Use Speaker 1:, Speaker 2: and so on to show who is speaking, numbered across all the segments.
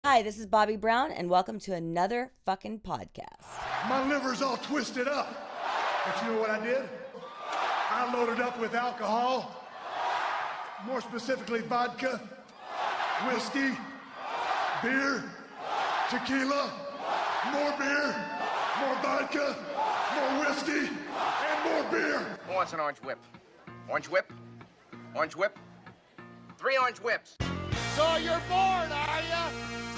Speaker 1: Hi, this is Bobby Brown, and welcome to another fucking podcast.
Speaker 2: My liver's all twisted up. But you know what I did? I loaded up with alcohol, more specifically vodka, whiskey, beer, tequila, more beer, more vodka, more whiskey, and more beer.
Speaker 3: Who wants an orange whip? Orange whip? Orange whip? 3 orange whips.
Speaker 4: So you're bored, are ya?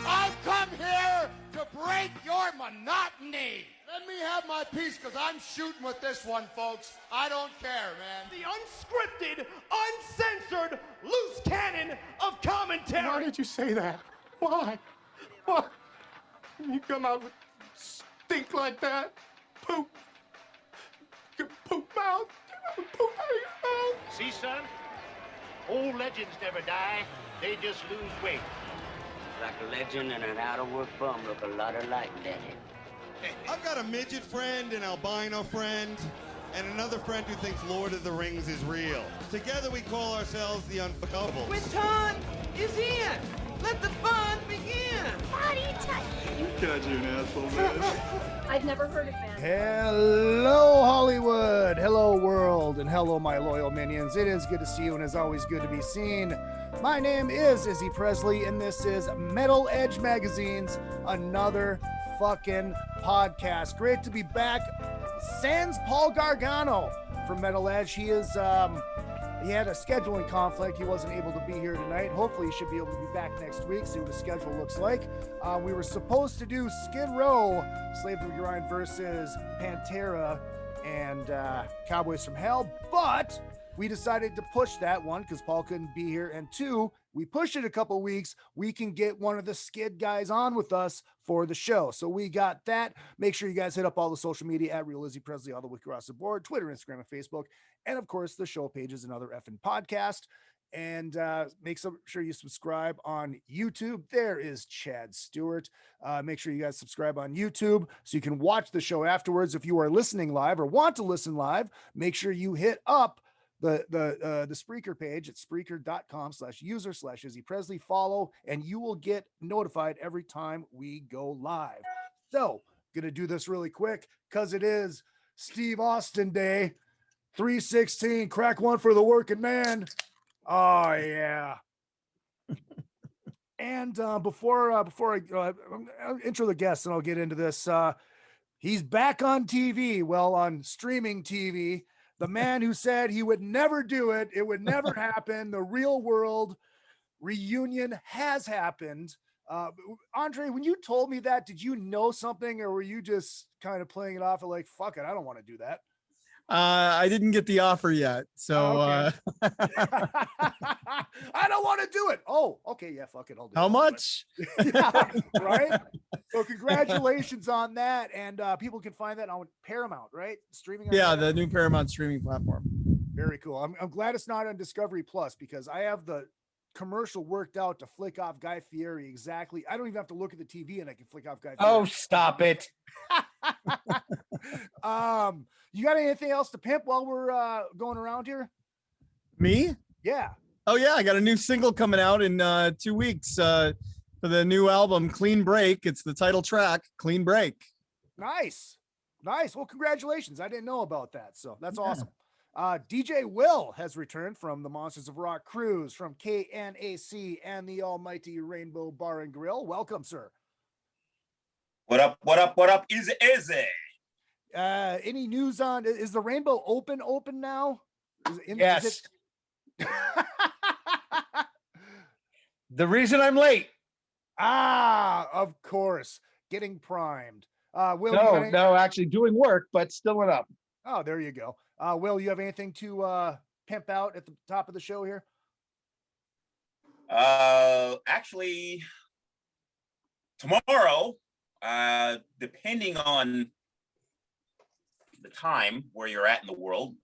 Speaker 4: I've come here to break your monotony. Let me have my piece, because I'm shooting with this one, folks. I don't care, man.
Speaker 5: The unscripted, uncensored, loose cannon of commentary.
Speaker 4: Why did you say that? Why? Why? You come out with stink like that? Poop. Your poop mouth. Poop out of your mouth.
Speaker 6: See, son? Old legends never die. They just lose weight.
Speaker 7: Like a legend and an out-of-work bum look a lot alike, Daddy.
Speaker 8: I've got a midget friend, an albino friend, and another friend who thinks Lord of the Rings is real. Together we call ourselves the Unfuckables.
Speaker 5: Quinton is in. Let the fun begin.
Speaker 9: Body touch.
Speaker 8: God, you're an asshole, man.
Speaker 9: I've never heard of that.
Speaker 10: Hello, Hollywood. Hello, world. And hello, my loyal minions. It is good to see you, and as always, good to be seen. My name is Izzy Presley, and this is Metal Edge Magazine's another fucking podcast. Great to be back. Sans Paul Gargano from Metal Edge. He is, he had a scheduling conflict. He wasn't able to be here tonight. Hopefully he should be able to be back next week, see what his schedule looks like. We were supposed to do Skid Row, Slave to the Grind versus Pantera and Cowboys from Hell, but we decided to push that one because Paul couldn't be here. And two, we pushed it a couple weeks. We can get one of the Skid guys on with us for the show. So we got that. Make sure you guys hit up all the social media at Real Izzy Presley all the way across the board, Twitter, Instagram, and Facebook. And of course, the show page is another effing podcast. And make sure you subscribe on YouTube. There is Chad Stewart. Make sure you guys subscribe on YouTube so you can watch the show afterwards. If you are listening live or want to listen live, make sure you hit up the Spreaker page at Spreaker.com/user/Izzy Presley. Follow, and you will get notified every time we go live. So, gonna do this really quick because it is Steve Austin Day. 316, crack one for the working man. Oh yeah. And before I intro the guests, and I'll get into this. He's back on TV. Well, on streaming TV. The man who said he would never do it. It would never happen. The real world reunion has happened. Andre, when you told me that, did you know something, or were you just kind of playing it off of like, fuck it, I don't want to do that?
Speaker 11: I didn't get the offer yet. So
Speaker 10: okay. I don't want to do it. Oh, okay. Yeah, fuck it. I'll do
Speaker 11: how
Speaker 10: it.
Speaker 11: much?
Speaker 10: Yeah, right. So congratulations on that. And people can find that on Paramount, right? Streaming.
Speaker 11: Yeah, the new Paramount streaming platform.
Speaker 10: Very cool. I'm glad it's not on Discovery Plus, because I have the commercial worked out to flick off Guy Fieri exactly. I don't even have to look at the TV and I can flick off Guy Fieri.
Speaker 6: Oh, stop it.
Speaker 10: You got anything else to pimp while we're going around here?
Speaker 11: Me?
Speaker 10: Yeah.
Speaker 11: Oh yeah, I got a new single coming out in 2 weeks for the new album Clean Break. It's the title track, Clean Break.
Speaker 10: Nice. Well, congratulations. I didn't know about that, so that's awesome. DJ Will has returned from the Monsters of Rock cruise from KNAC and the almighty Rainbow Bar and Grill. Welcome, sir.
Speaker 3: What up? Easy.
Speaker 10: Any news on, is the Rainbow open now?
Speaker 6: Yes. The reason I'm late.
Speaker 10: Of course. Getting primed. Will,
Speaker 6: No, actually doing work, but still it up.
Speaker 10: Oh, there you go. Will, you have anything to pimp out at the top of the show here?
Speaker 3: Actually, tomorrow, depending on the time where you're at in the world,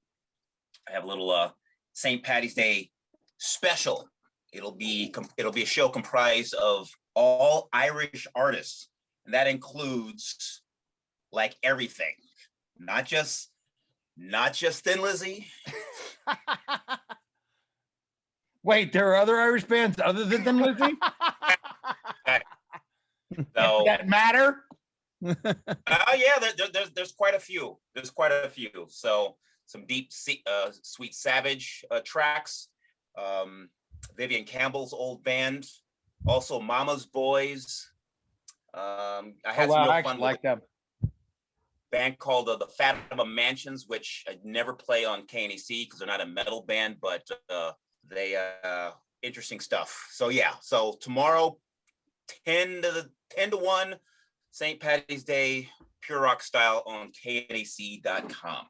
Speaker 3: I have a little St. Patty's Day special. It'll be a show comprised of all Irish artists, and that includes like everything, not just Thin Lizzy.
Speaker 6: Wait, there are other Irish bands other than Thin Lizzy?
Speaker 3: So
Speaker 12: that matter.
Speaker 3: Yeah, there's quite a few. There's quite a few. So some deep, sweet Savage tracks. Vivian Campbell's old band. Also Mama's Boys. I had some real fun with
Speaker 12: them.
Speaker 3: Band called the Fatima Mansions, which I never play on KNAC because they're not a metal band, but they interesting stuff. So yeah, so tomorrow 10 to 1, St. Patty's Day, pure rock style on KNAC.com.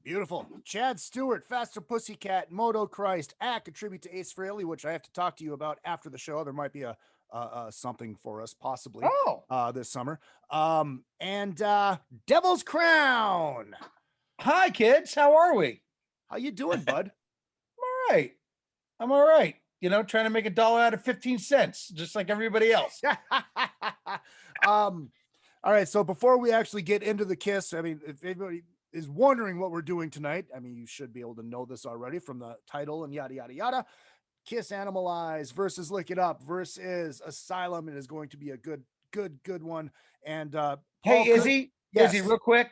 Speaker 10: Beautiful. Chad Stewart, Faster Pussycat, Motochrist ACK, a tribute to Ace Frehley, which I have to talk to you about after the show. There might be a something for us possibly this summer. And Devil's Crown.
Speaker 12: Hi kids, how are we?
Speaker 10: How you doing, bud?
Speaker 12: I'm all right. You know, trying to make $1 out of 15 cents, just like everybody else.
Speaker 10: All right. So before we actually get into the Kiss, I mean, if anybody is wondering what we're doing tonight, I mean, you should be able to know this already from the title and yada, yada, yada. Kiss Animalize versus Lick It Up versus Asylum. It is going to be a good one. And
Speaker 12: hey, Izzy,
Speaker 10: yes.
Speaker 12: Izzy, real quick.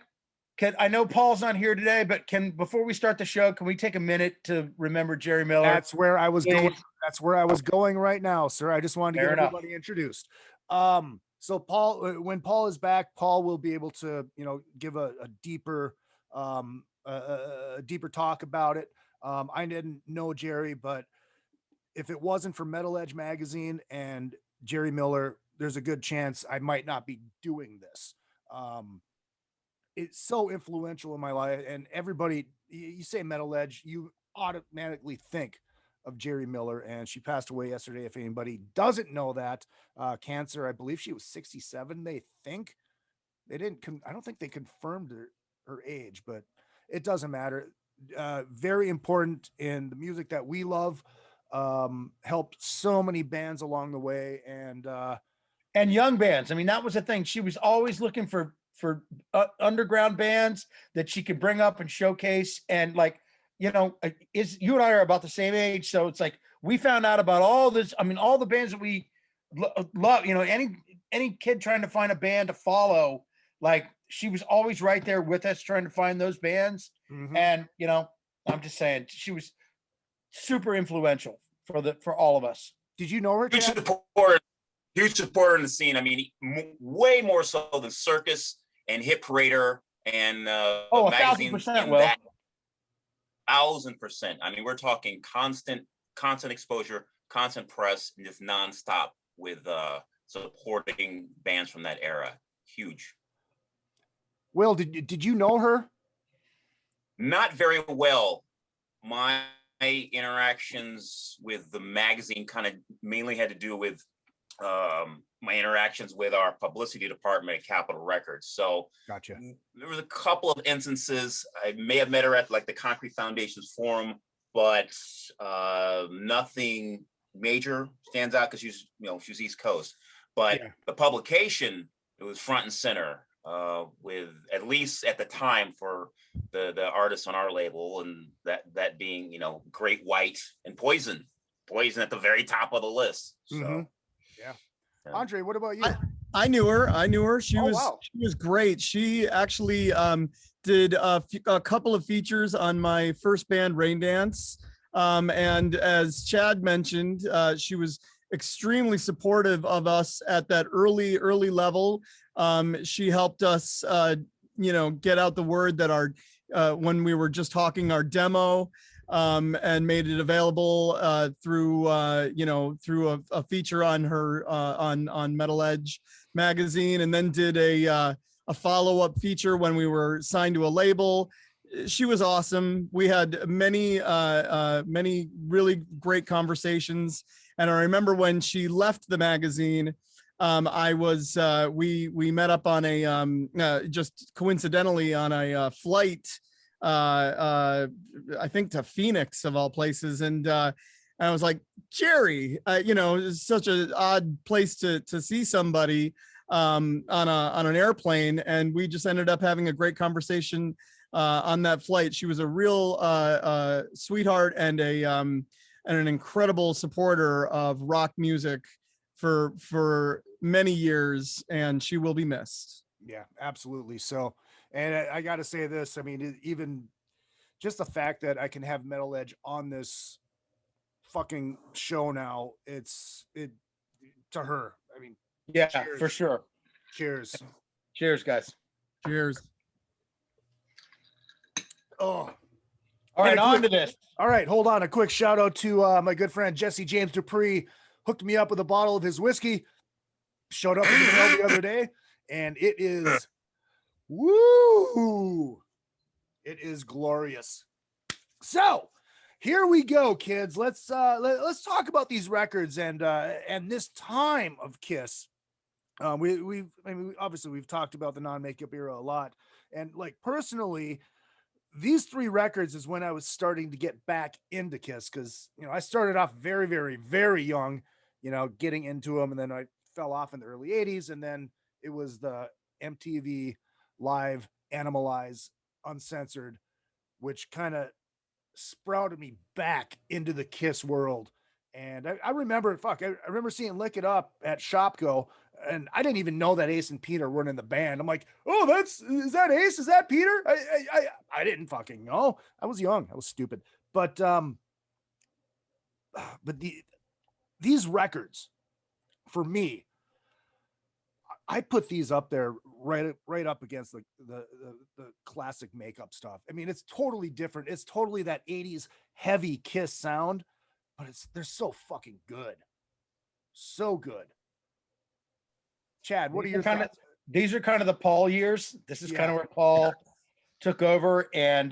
Speaker 12: I know Paul's not here today, but before we start the show, can we take a minute to remember Gerri Miller?
Speaker 10: That's where I was going. That's where I was going right now, sir. I just wanted to get everybody introduced. So Paul, when Paul is back, Paul will be able to, give a deeper talk about it. I didn't know Gerri, but if it wasn't for Metal Edge magazine and Gerri Miller, there's a good chance I might not be doing this. It's so influential in my life, and everybody, you say Metal Edge, you automatically think of Gerri Miller, and she passed away yesterday. If anybody doesn't know that, cancer, I believe she was 67. They think they didn't, I don't think they confirmed her age, but it doesn't matter. Very important in the music that we love. Helped so many bands along the way, and
Speaker 12: young bands. I mean, that was the thing. She was always looking for underground bands that she could bring up and showcase. And like, you and I are about the same age, so it's like we found out about all this. I mean, all the bands that we love. Any kid trying to find a band to follow, like she was always right there with us trying to find those bands. Mm-hmm. And I'm just saying, she was super influential for all of us.
Speaker 10: Did you know her?
Speaker 3: Huge supporter in the scene. I mean, way more so than Circus and Hit Parader and magazines.
Speaker 12: 1,000%. Well,
Speaker 3: 1,000%. I mean, we're talking constant exposure, constant press, and just nonstop with supporting bands from that era. Huge.
Speaker 10: Will, did you know her?
Speaker 3: Not very well. My interactions with the magazine kind of mainly had to do with my interactions with our publicity department at Capitol Records. So
Speaker 10: gotcha.
Speaker 3: There was a couple of instances. I may have met her at like the Concrete Foundation's forum, but nothing major stands out because she's East Coast. But the publication, it was front and center with, at least at the time, for the artists on our label, and that being Great White and Poison at the very top of the list. So.
Speaker 10: Mm-hmm. Andre, what about you?
Speaker 11: I knew her. She was great. She actually did a couple of features on my first band, Rain Dance. And as Chad mentioned, she was extremely supportive of us at that early level. She helped us, get out the word that when we were just talking our demo, and made it available through a feature on her on Metal Edge magazine, and then did a follow-up feature when we were signed to a label. She was awesome. We had many really great conversations, and I remember when she left the magazine, we met up on a just coincidentally on a flight, I think to Phoenix of all places, and I was like, Gerri, it's such an odd place to see somebody on an airplane, and we just ended up having a great conversation on that flight. She was a real sweetheart and an incredible supporter of rock music for many years, and she will be missed.
Speaker 10: Yeah, absolutely. So, and I got to say this, I mean, even just the fact that I can have Metal Edge on this fucking show now, it to her. I mean,
Speaker 12: Yeah,
Speaker 10: cheers.
Speaker 12: for sure.
Speaker 10: Cheers.
Speaker 12: Cheers, guys.
Speaker 11: Cheers.
Speaker 10: Oh,
Speaker 12: all right, on to this.
Speaker 10: All right, hold on. A quick shout out to my good friend Jesse James Dupree. Hooked me up with a bottle of his whiskey. Showed up in the mail the other day, and it is woo! It is glorious. So here we go, kids. Let's talk about these records and this time of Kiss. We've talked about the non-makeup era a lot, and like personally, these three records is when I was starting to get back into Kiss, because I started off very, very, very young, getting into them, and then I fell off in the early 80s, and then it was the MTV Live Animalize Uncensored, which kind of sprouted me back into the Kiss world. And I remember, I remember seeing Lick It Up at Shopko, and I didn't even know that Ace and Peter weren't in the band. I'm like, oh, is that Ace? Is that Peter? I didn't fucking know. I was young. I was stupid. But these records, for me, I put these up there right up against the classic makeup stuff. I mean, it's totally different. It's totally that 80s heavy Kiss sound, but they're so fucking good. So good. Chad, what are your thoughts?
Speaker 12: These are kind of the Paul years. This is kind of where Paul took over and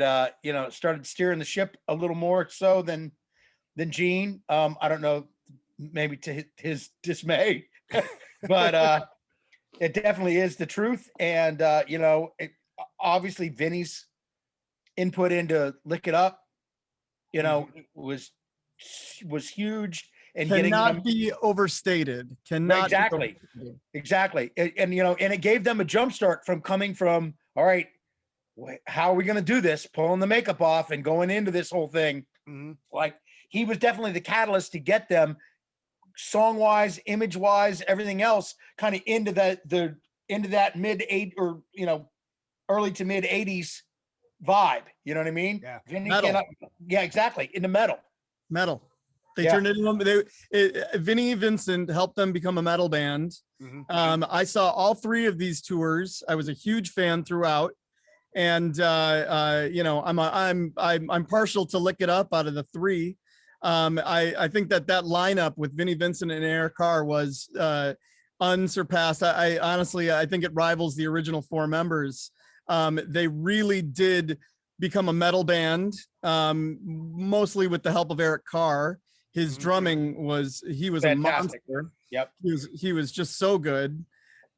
Speaker 12: started steering the ship a little more so than Gene. I don't know, maybe to his dismay, but it definitely is the truth. And obviously Vinnie's input into Lick It Up, was huge. And
Speaker 11: cannot be overstated. Cannot
Speaker 12: exactly. And it gave them a jump start from coming from, all right, how are we going to do this? Pulling the makeup off and going into this whole thing.
Speaker 10: Mm-hmm.
Speaker 12: Like, he was definitely the catalyst to get them song wise, image wise, everything else kind of into that early to mid 80s vibe. You know what I mean?
Speaker 10: Yeah.
Speaker 12: Exactly. Into metal.
Speaker 11: They turned it into Vinnie Vincent helped them become a metal band.
Speaker 10: Mm-hmm.
Speaker 11: I saw all three of these tours. I was a huge fan throughout, and I'm partial to Lick It Up out of the three. I think that lineup with Vinnie Vincent and Eric Carr was unsurpassed. I honestly think it rivals the original four members. They really did become a metal band, mostly with the help of Eric Carr. His drumming was
Speaker 12: fantastic.
Speaker 11: A monster.
Speaker 12: Yep.
Speaker 11: He was just so good.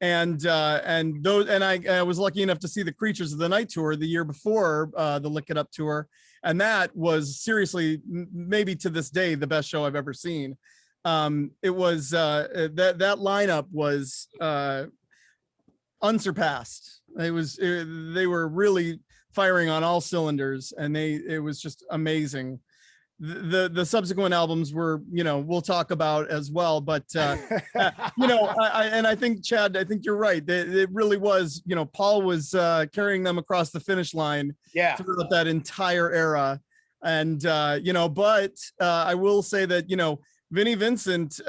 Speaker 11: And I was lucky enough to see the Creatures of the Night tour the year before the Lick It Up tour. And that was seriously, maybe to this day, the best show I've ever seen. It was that lineup was unsurpassed. They were really firing on all cylinders, and it was just amazing. The subsequent albums were, we'll talk about as well, but I think, Chad, I think you're right. It really was, Paul was carrying them across the finish line throughout that entire era. And but I will say that Vinnie Vincent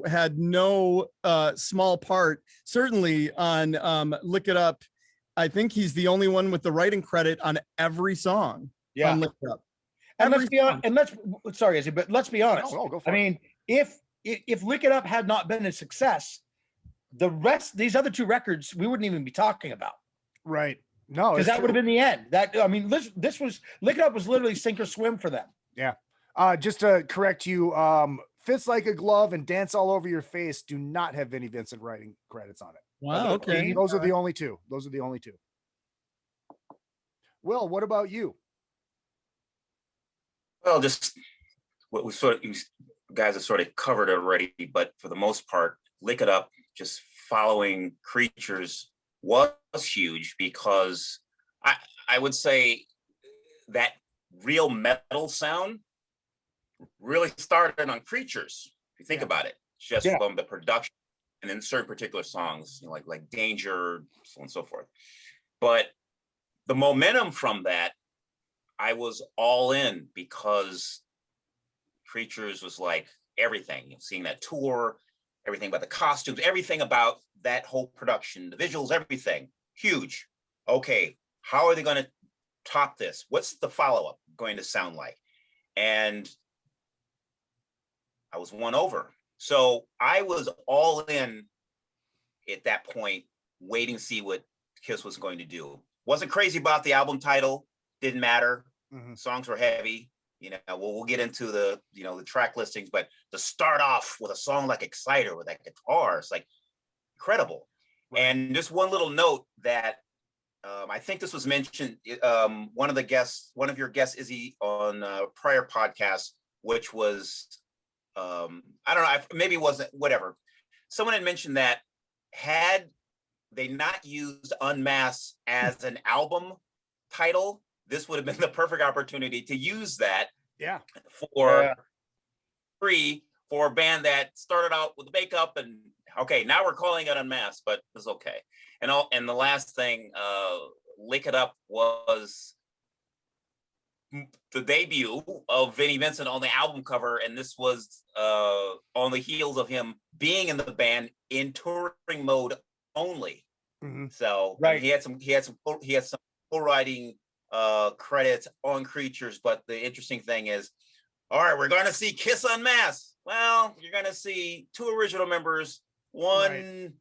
Speaker 11: had no small part, certainly on Lick It Up. I think he's the only one with the writing credit on every song on Lick It Up.
Speaker 12: And let's be honest, but let's be honest.
Speaker 10: No, go for
Speaker 12: I mean, if Lick It Up had not been a success, the rest, these other two records, we wouldn't even be talking about.
Speaker 10: Right. No,
Speaker 12: because that would have been the end. This was Lick It Up was literally sink or swim for them.
Speaker 10: Yeah. Just to correct you, Fits Like a Glove and Dance All Over Your Face do not have Vinnie Vincent writing credits on it.
Speaker 11: Wow. Okay.
Speaker 10: Those are the only two. Will, what about you?
Speaker 3: Well, just what you guys have sort of covered already, but for the most part, Lick It Up, just following Creatures was huge, because I would say that real metal sound really started on Creatures, if you think about it. just from the production, and then certain particular songs, like Danger, so on and so forth. But the momentum from that, I was all in, because Creatures was like everything. Seeing that tour, everything about the costumes, everything about that whole production, the visuals, everything, huge. Okay, how are they going to top this? What's the follow-up going to sound like? And I was won over. So I was all in at that point, waiting to see what Kiss was going to do. Wasn't crazy about the album title, didn't matter. Songs were heavy. We'll get into the track listings, but to start off with a song like Exciter with that guitar, it's like incredible. Right. And just one little note that I think this was mentioned, one of your guests, Izzy, on a prior podcast, which was, I don't know, maybe it wasn't, whatever. Someone had mentioned that had they not used Unmasked as an album title, this would have been the perfect opportunity to use that for free for a band that started out with makeup, and okay, now we're calling it Unmasked, but it's okay. And the last thing, Lick It Up was the debut of Vinnie Vincent on the album cover, and this was on the heels of him being in the band in touring mode only. So he had some co-writing credits on Creatures, but the interesting thing is, all right, we're going to see Kiss Unmasked. Well, you're going to see two original members, one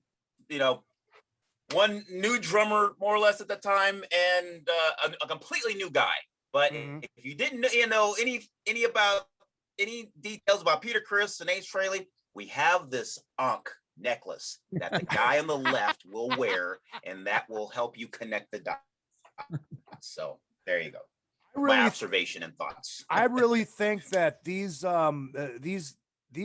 Speaker 3: new drummer more or less at the time, and a completely new guy. But if you didn't know any details about Peter Criss and Ace Frehley, we have this Ankh necklace that the guy on the left will wear, and that will help you connect the dots. So there you go. My observation and thoughts.
Speaker 10: I really think that these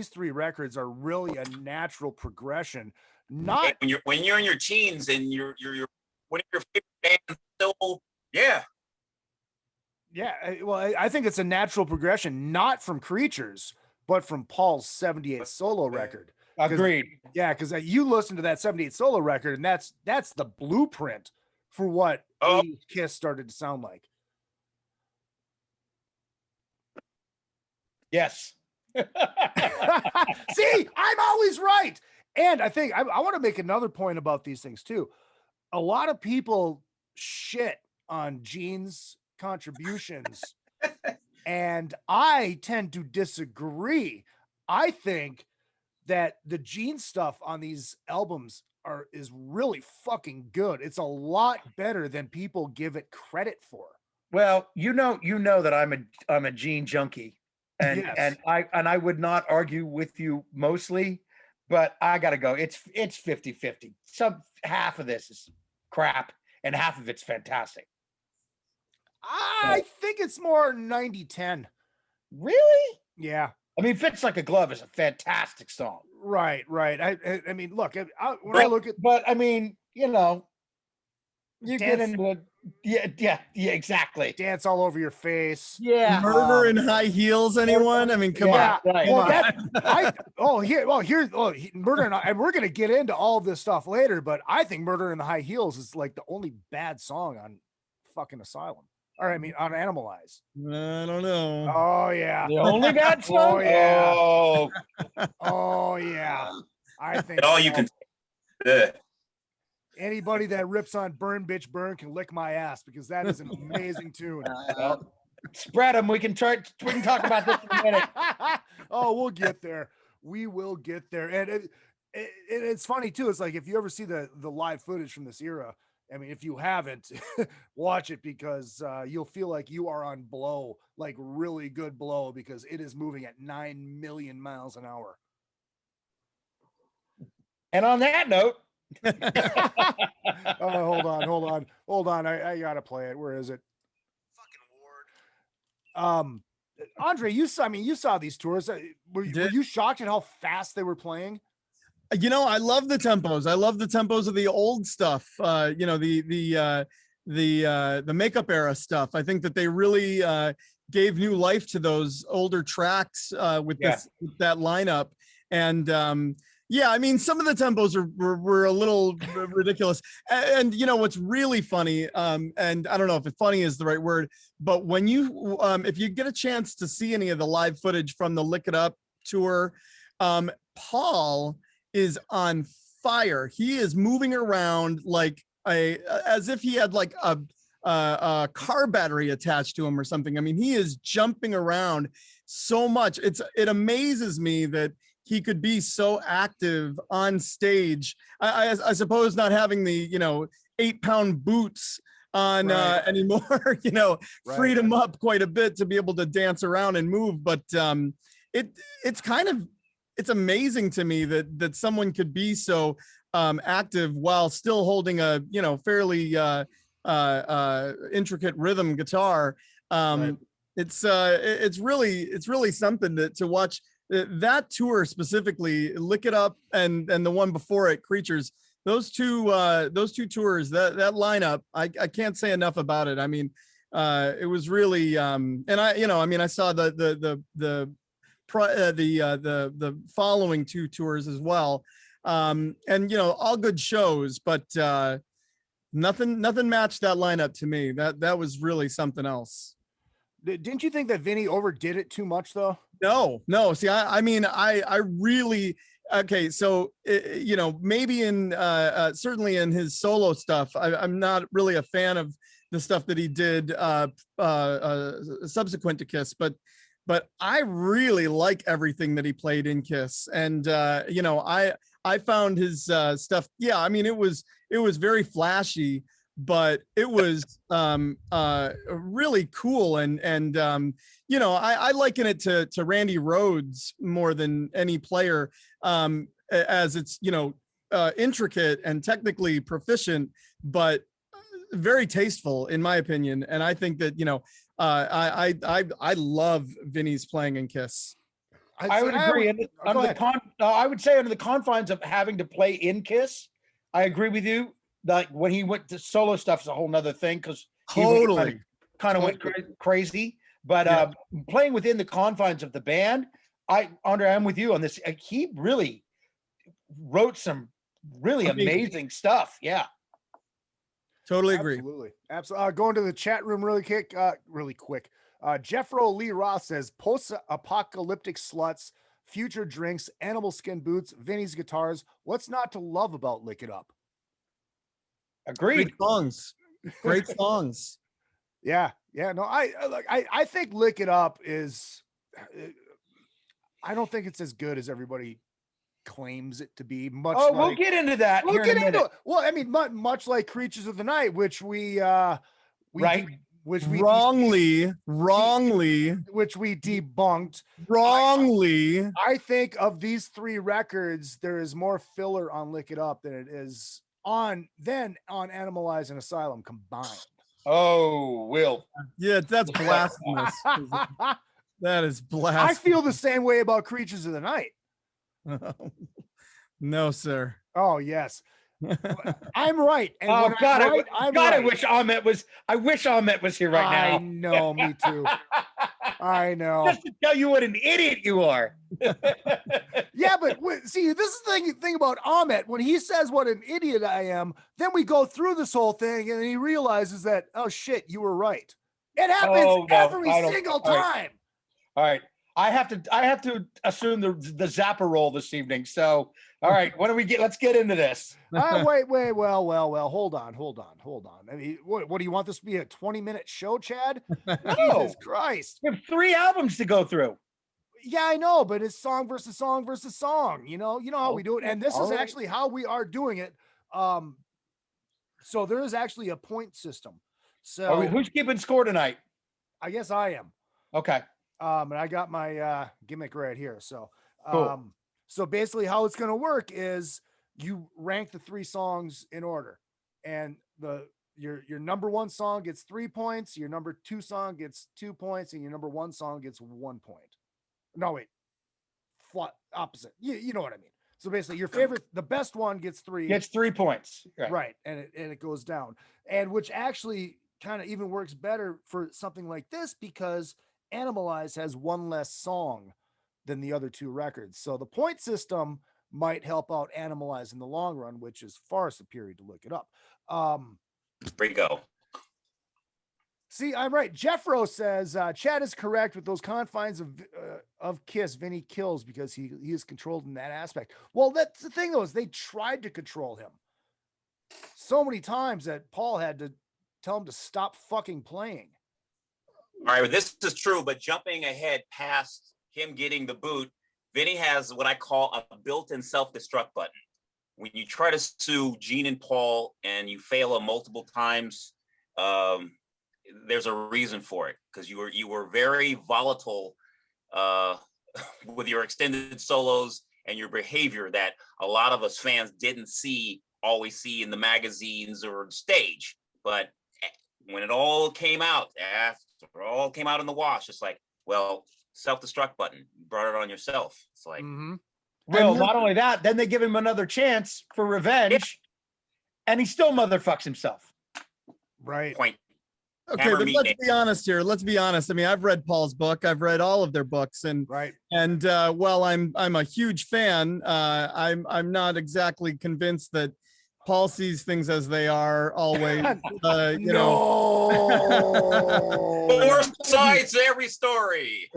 Speaker 10: three records are really a natural progression. Not
Speaker 3: when you're in your teens and you're one of your favorite bands still, yeah.
Speaker 10: Well, I think it's a natural progression, not from Creatures, but from Paul's 78 solo record.
Speaker 12: Agreed.
Speaker 10: Yeah, because you listen to that 78 solo record, and that's the blueprint for what Kiss started to sound like.
Speaker 12: Yes.
Speaker 10: See, I'm always right. And I think I want to make another point about these things too. A lot of people shit on Gene's contributions, and I tend to disagree. I think that the Gene stuff on these albums is really fucking good. It's a lot better than people give it credit for.
Speaker 12: Well, you know that I'm a Gene junkie, and I would not argue with you mostly, but I gotta go. It's 50-50. Some half of this is crap and half of it's fantastic.
Speaker 10: I think it's more 90-10.
Speaker 12: Really?
Speaker 10: Yeah.
Speaker 12: I mean, Fits Like a Glove is a fantastic song.
Speaker 10: Right. I mean, look, I look at,
Speaker 12: but I mean, you get into yeah, exactly.
Speaker 10: Dance All Over Your Face.
Speaker 12: Yeah.
Speaker 11: Murder in High Heels, anyone? I mean, come on.
Speaker 12: Right.
Speaker 10: Murder in, and we're gonna get into all this stuff later, but I think Murder in the High Heels is like the only bad song on fucking Asylum. Or I mean, on Animalize.
Speaker 11: I don't know.
Speaker 10: Oh yeah.
Speaker 12: The only bad song.
Speaker 10: Oh yeah.
Speaker 3: Oh,
Speaker 10: oh yeah. I think
Speaker 3: all you can.
Speaker 10: Anybody that rips on Burn Bitch Burn can lick my ass, because that is an amazing tune.
Speaker 12: Spread them. We can talk about this in a minute.
Speaker 10: Oh, we'll get there. We will get there. And it's funny too. It's like, if you ever see the live footage from this era, I mean, if you haven't, watch it, because you'll feel like you are on blow, like really good blow, because it is moving at 9 million miles an hour.
Speaker 12: And on that note,
Speaker 10: hold on. I gotta play it. Where is it? Fucking Ward. Andre, you saw these tours. Were you shocked at how fast they were playing?
Speaker 11: I love the tempos. I love the tempos of the old stuff. The makeup era stuff. I think that they really gave new life to those older tracks with that lineup. And yeah, I mean, some of the tempos were a little ridiculous. And you know what's really funny, and I don't know if funny is the right word, but when you if you get a chance to see any of the live footage from the Lick It Up tour, Paul is on fire. He is moving around like as if he had like a car battery attached to him or something. I mean, he is jumping around so much. It amazes me that he could be so active on stage. I suppose not having the 8-pound boots on anymore, freed him up quite a bit to be able to dance around and move. But it's amazing to me that someone could be so active while still holding a fairly intricate rhythm guitar. It's really something to watch. That tour specifically, Lick It Up and the one before it, Creatures, those two tours, that lineup, I can't say enough about it. I mean, it was really and I saw the following two tours as well, and all good shows, but nothing matched that lineup to me. That was really something else.
Speaker 10: Didn't you think that Vinnie overdid it too much though?
Speaker 11: No. See, I mean, I really, okay. So, maybe in, certainly in his solo stuff, I'm not really a fan of the stuff that he did subsequent to Kiss, but I really like everything that he played in Kiss. And, I found his stuff. Yeah. I mean, it was very flashy, but it was really cool. And I liken it to Randy Rhoads more than any player, as it's, intricate and technically proficient, but very tasteful in my opinion. And I think that, I love Vinnie's playing in Kiss.
Speaker 12: I would agree. I would say under the confines of having to play in Kiss, I agree with you. Like when he went to solo stuff is a whole nother thing because
Speaker 11: totally
Speaker 12: kind of went crazy. But playing within the confines of the band, Andre, I'm with you on this. He really wrote some really amazing stuff. Yeah.
Speaker 11: Totally agree.
Speaker 10: Absolutely. Going to the chat room really quick. Jeffro Lee Ross says post-apocalyptic sluts, future drinks, animal skin boots, Vinnie's guitars. What's not to love about Lick It Up?
Speaker 12: Agreed.
Speaker 11: Great songs.
Speaker 10: Yeah. No, I think Lick It Up is, I don't think it's as good as everybody claims it to be.
Speaker 12: We'll get into that.
Speaker 10: We'll get into it. Well, I mean, much like Creatures of the Night, which we wrongly debunked. I think of these three records, there is more filler on Lick It Up than it is on Animalize and Asylum combined.
Speaker 12: Oh, Will.
Speaker 11: Yeah, that's blasphemous. That is blasphemous.
Speaker 10: I feel the same way about Creatures of the Night.
Speaker 11: No, sir.
Speaker 10: Oh, yes. I'm right. And
Speaker 12: oh God,
Speaker 10: I'm right.
Speaker 12: I wish Ahmet was here right now.
Speaker 10: I know, me too. I know.
Speaker 12: Just to tell you what an idiot you are.
Speaker 10: Yeah, but see, this is the thing about Ahmet. When he says what an idiot I am, then we go through this whole thing and he realizes that, oh shit, you were right. It happens every single time.
Speaker 12: All right. I have to assume the Zappa role this evening. So, all right, let's get into this.
Speaker 10: Wait. Well, hold on. I mean, what do you want this to be, a 20-minute show, Chad?
Speaker 12: No.
Speaker 10: Jesus Christ.
Speaker 12: We have 3 albums to go through.
Speaker 10: Yeah, I know, but it's song versus song versus song. You know how we do it. And this is actually how we are doing it. So there is actually a point system. So
Speaker 12: who's keeping score tonight?
Speaker 10: I guess I am.
Speaker 12: Okay.
Speaker 10: And I got my gimmick right here. So,
Speaker 12: cool.
Speaker 10: So basically how it's going to work is you rank the 3 songs in order, and your number 1 song gets 3 points, your number 2 song gets 2 points, and your number 1 song gets 1 point. No, wait, flat opposite. You know what I mean? So basically your favorite, the best one gets 3
Speaker 12: points.
Speaker 10: Right. And it goes down, and which actually kind of even works better for something like this because Animalize has 1 less song than the other two records. So the point system might help out Animalize in the long run, which is far superior to look it up.
Speaker 3: There you go.
Speaker 10: See, I'm right. Jeffro says Chad is correct with those confines of Kiss. Vinnie kills because he is controlled in that aspect. Well, that's the thing though, is they tried to control him so many times that Paul had to tell him to stop fucking playing.
Speaker 3: All right, well, this is true, but jumping ahead past him getting the boot, Vinnie has what I call a built-in self-destruct button. When you try to sue Gene and Paul and you fail them multiple times, there's a reason for it, because you were very volatile with your extended solos and your behavior that a lot of us fans didn't always see in the magazines or stage. But when it all came out, after it all came out in the wash, it's like, well, self-destruct button, you brought it on yourself. It's like,
Speaker 12: well, not only that, then they give him another chance for revenge, and he still motherfucks himself.
Speaker 10: Right.
Speaker 3: Point.
Speaker 11: Okay, but let's be honest here. Let's be honest. I mean, I've read Paul's book. I've read all of their books, and while I'm a huge fan, I'm not exactly convinced that Paul sees things as they are always. You know,
Speaker 3: four sides to every story.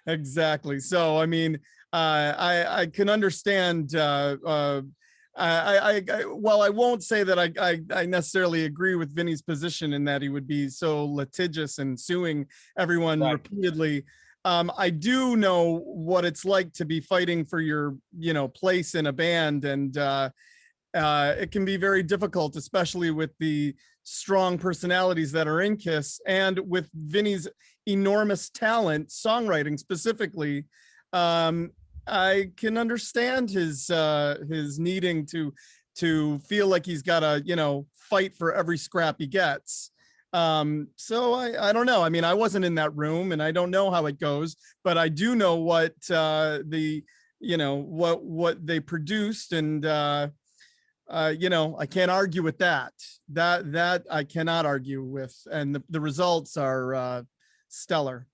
Speaker 11: Exactly. So I mean, I can understand. Well, I won't say that I necessarily agree with Vinnie's position in that he would be so litigious and suing everyone repeatedly. I do know what it's like to be fighting for your, place in a band, and it can be very difficult, especially with the strong personalities that are in Kiss and with Vinnie's enormous talent, songwriting specifically. I can understand his needing to feel like he's got to, fight for every scrap he gets. So I don't know. I mean, I wasn't in that room and I don't know how it goes, but I do know what what they produced, and I can't argue with that. That I cannot argue with, and the results are stellar.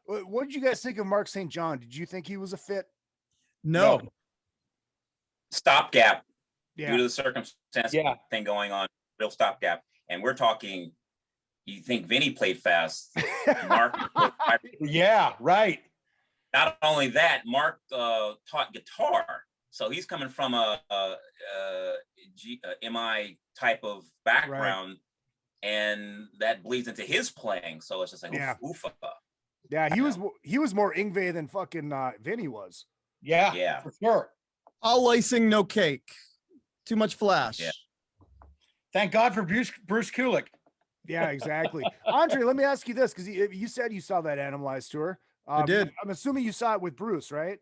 Speaker 10: What did you guys think of Mark St. John? Did you think he was a fit?
Speaker 11: No.
Speaker 3: Stopgap.
Speaker 10: Yeah.
Speaker 3: Due to the circumstance thing going on, real stopgap. And we're talking, you think Vinnie played fast. Mark.
Speaker 12: Yeah, right.
Speaker 3: Not only that, Mark taught guitar. So he's coming from a MI type of background, and that bleeds into his playing. So it's just like, oofa.
Speaker 10: Yeah, he was more Yngwie than fucking Vinnie was.
Speaker 12: Yeah, for sure.
Speaker 11: All icing, no cake. Too much flash.
Speaker 12: Yeah. Thank God for Bruce Kulick.
Speaker 10: Yeah, exactly. Andre, let me ask you this, because you said you saw that Animalize tour.
Speaker 11: I did.
Speaker 10: I'm assuming you saw it with Bruce, right?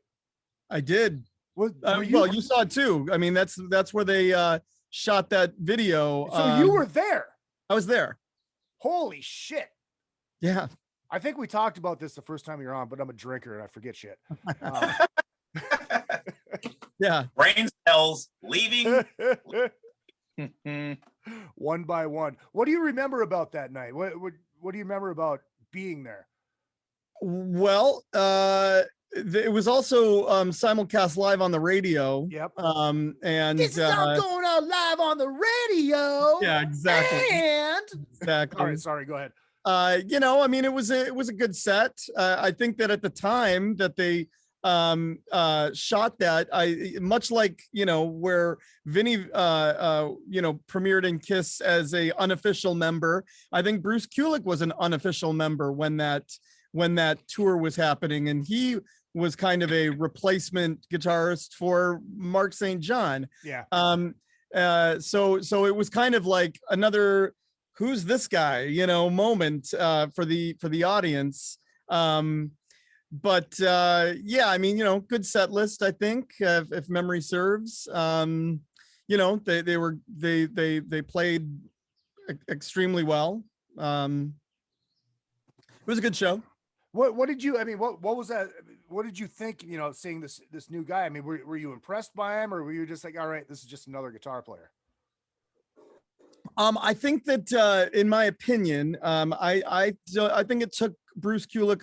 Speaker 11: I did.
Speaker 10: Well,
Speaker 11: you saw it too. I mean, that's where they shot that video.
Speaker 10: So you were there.
Speaker 11: I was there.
Speaker 10: Holy shit.
Speaker 11: Yeah.
Speaker 10: I think we talked about this the first time you're on, but I'm a drinker and I forget shit.
Speaker 11: Yeah.
Speaker 3: Brain cells leaving.
Speaker 10: One by one. What do you remember about that night? What do you remember about being there?
Speaker 11: Well, it was also simulcast live on the radio.
Speaker 10: Yep.
Speaker 11: And
Speaker 10: this is all going on live on the radio.
Speaker 11: Yeah, exactly.
Speaker 10: And
Speaker 11: exactly.
Speaker 10: All right, sorry, go ahead.
Speaker 11: I mean, it was a good set. I think that at the time that they shot that, much like where Vinnie premiered in Kiss as a unofficial member, I think Bruce Kulick was an unofficial member when that tour was happening, and he was kind of a replacement guitarist for Mark St. John.
Speaker 10: Yeah.
Speaker 11: So it was kind of like another who's this guy, moment for the audience. But yeah, I mean, good set list, I think, if memory serves. They played extremely well. It was a good show.
Speaker 10: What did you, I mean, what was that? What did you think, seeing this new guy? I mean, were you impressed by him, or were you just like, all right, this is just another guitar player?
Speaker 11: I think that, in my opinion, I think it took Bruce Kulick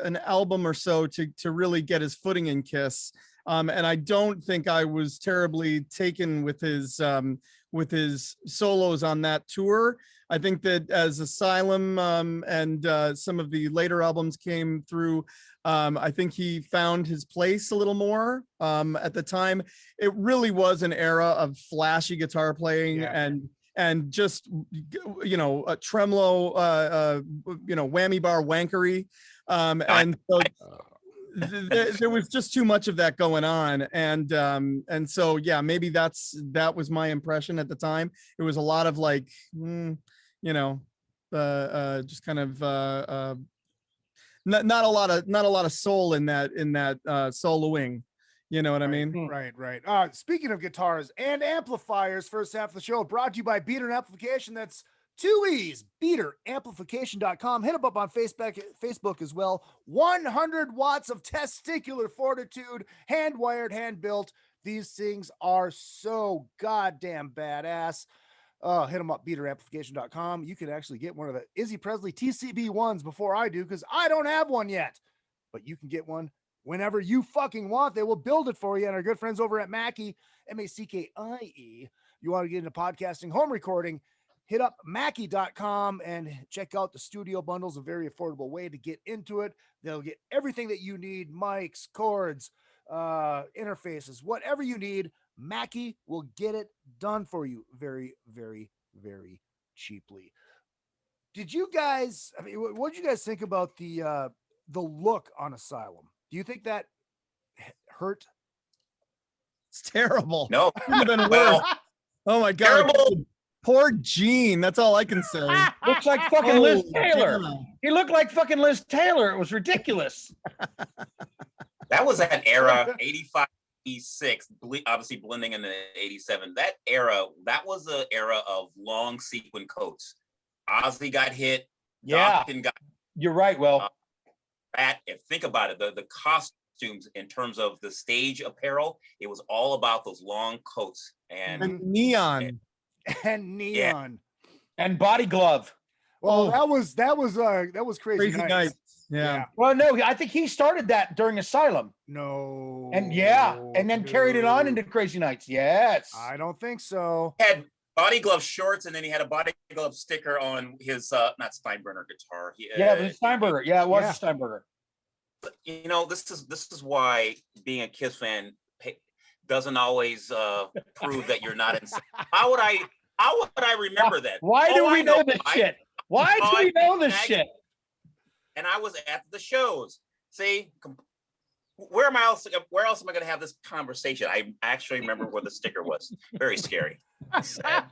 Speaker 11: an album or so to really get his footing in Kiss. And I don't think I was terribly taken with his solos on that tour. I think that as Asylum and some of the later albums came through, I think he found his place a little more. At the time, it really was an era of flashy guitar playing and just, you know, a tremolo, you know, whammy bar wankery. And so there was just too much of that going on. And so, yeah, maybe that was my impression at the time. It was a lot of like, you know, just kind of not a lot of soul in that soloing. You know what I mean?
Speaker 10: Right. Speaking of guitars and amplifiers, first half of the show brought to you by Beater Amplification. That's 2 E's, beateramplification.com. Hit them up on Facebook as well. 100 watts of testicular fortitude, hand wired, hand built. These things are so goddamn badass. Hit them up, beateramplification.com. You can actually get one of the Izzy Presley TCB ones before I do, because I don't have one yet. But you can get one whenever you fucking want. They will build it for you. And our good friends over at Mackie, MACKIE, you want to get into podcasting, home recording, hit up Mackie.com and check out the studio bundles, a very affordable way to get into it. They'll get everything that you need, mics, cords, interfaces, whatever you need. Mackie will get it done for you very, very, very cheaply. Did you guys, I mean, what did you guys think about the look on Asylum? Do you think that hurt?
Speaker 11: It's terrible.
Speaker 3: No.
Speaker 11: Couldn't have been worse. Oh my God.
Speaker 3: Terrible.
Speaker 11: Poor Gene. That's all I can say.
Speaker 12: Looks like fucking Liz Taylor.
Speaker 11: damn.
Speaker 12: He looked like fucking Liz Taylor. It was ridiculous.
Speaker 3: That was an era, 85, 86, obviously blending into 87. That era, that was the era of long sequin coats. Ozzy got hit.
Speaker 12: Yeah.
Speaker 3: Dokken got
Speaker 12: You're right, Will.
Speaker 3: think about it, the costumes in terms of the stage apparel, it was all about those long coats and
Speaker 11: neon.
Speaker 10: And neon.
Speaker 12: And body glove.
Speaker 10: Well, that was crazy nights.
Speaker 11: Yeah.
Speaker 12: Well, no, I think he started that during Asylum.
Speaker 10: No.
Speaker 12: And and then carried it on into Crazy Nights. Yes.
Speaker 10: I don't think so.
Speaker 3: He had body glove shorts, and then he had a body glove sticker on his not Steinbrenner guitar.
Speaker 12: It was Steinberger. Yeah, it was a Steinberger.
Speaker 3: You know, this is why being a Kiss fan doesn't always prove that you're not insane. How would I remember that?
Speaker 12: Why do we know this shit? Why do we know this shit?
Speaker 3: And I was at the shows. See, where else am I going to have this conversation? I actually remember where the sticker was. Very scary. Sad.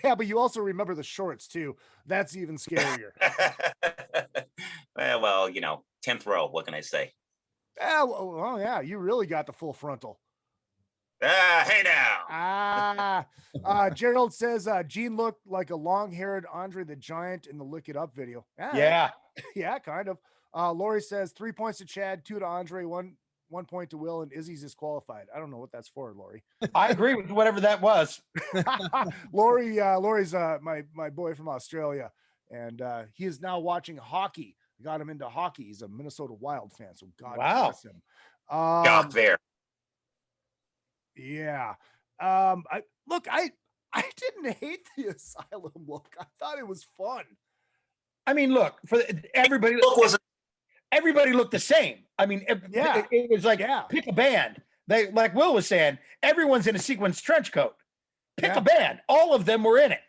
Speaker 10: Yeah, but you also remember the shorts too. That's even scarier.
Speaker 3: Well, you know, 10th row. What can I say?
Speaker 10: Well, yeah, you really got the full frontal.
Speaker 3: Hey now.
Speaker 10: Gerald says Gene looked like a long-haired Andre the Giant in the Lick It Up video.
Speaker 12: Yeah.
Speaker 10: Yeah, kind of. Lori says 3 points to Chad, 2 to Andre, 1 point to Will, and Izzy's disqualified. I don't know what that's for, Lori.
Speaker 12: I agree with whatever that was.
Speaker 10: Lori's my boy from Australia, and he is now watching hockey. Got him into hockey. He's a Minnesota Wild fan, so God bless him.
Speaker 3: Shock there.
Speaker 10: Yeah. I didn't hate the Asylum look. I thought it was fun.
Speaker 12: I mean, look, for everybody looked the same. I mean, it was like pick a band. They, like Will was saying, everyone's in a sequins trench coat. Pick a band. All of them were in it.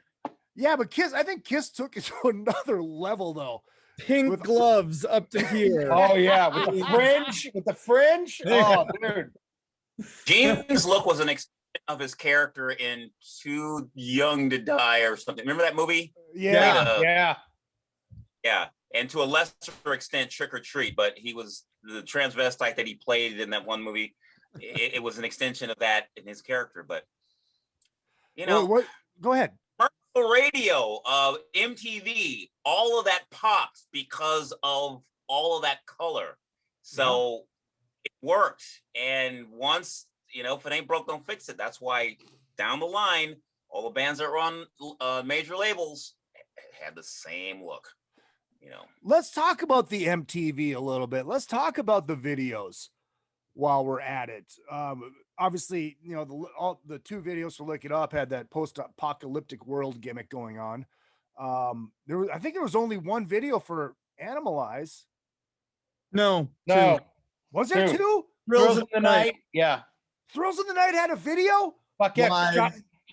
Speaker 10: Yeah, but I think Kiss took it to another level though.
Speaker 11: Pink gloves up to here.
Speaker 12: Oh yeah, with the fringe. Oh, dude.
Speaker 3: Gene's look was an extension of his character in Too Young to Die or something. Remember that movie?
Speaker 12: Yeah.
Speaker 3: And to a lesser extent, Trick or Treat, but he was the transvestite that he played in that one movie. It was an extension of that in his character, but you know,
Speaker 10: what? Go ahead.
Speaker 3: Commercial radio, MTV, all of that popped because of all of that color. So it worked. And once, you know, if it ain't broke, don't fix it. That's why down the line, all the bands that were on major labels had the same look. you know.
Speaker 10: Let's talk about the MTV a little bit. Let's talk about the videos while we're at it. Obviously, you know, all the two videos for Lick It Up had that post-apocalyptic world gimmick going on. I think there was only one video for Animalize.
Speaker 11: No.
Speaker 12: No.
Speaker 10: Was there two?
Speaker 12: Thrills in the Night. Yeah.
Speaker 10: Thrills in the Night had a video?
Speaker 12: Fuck yeah.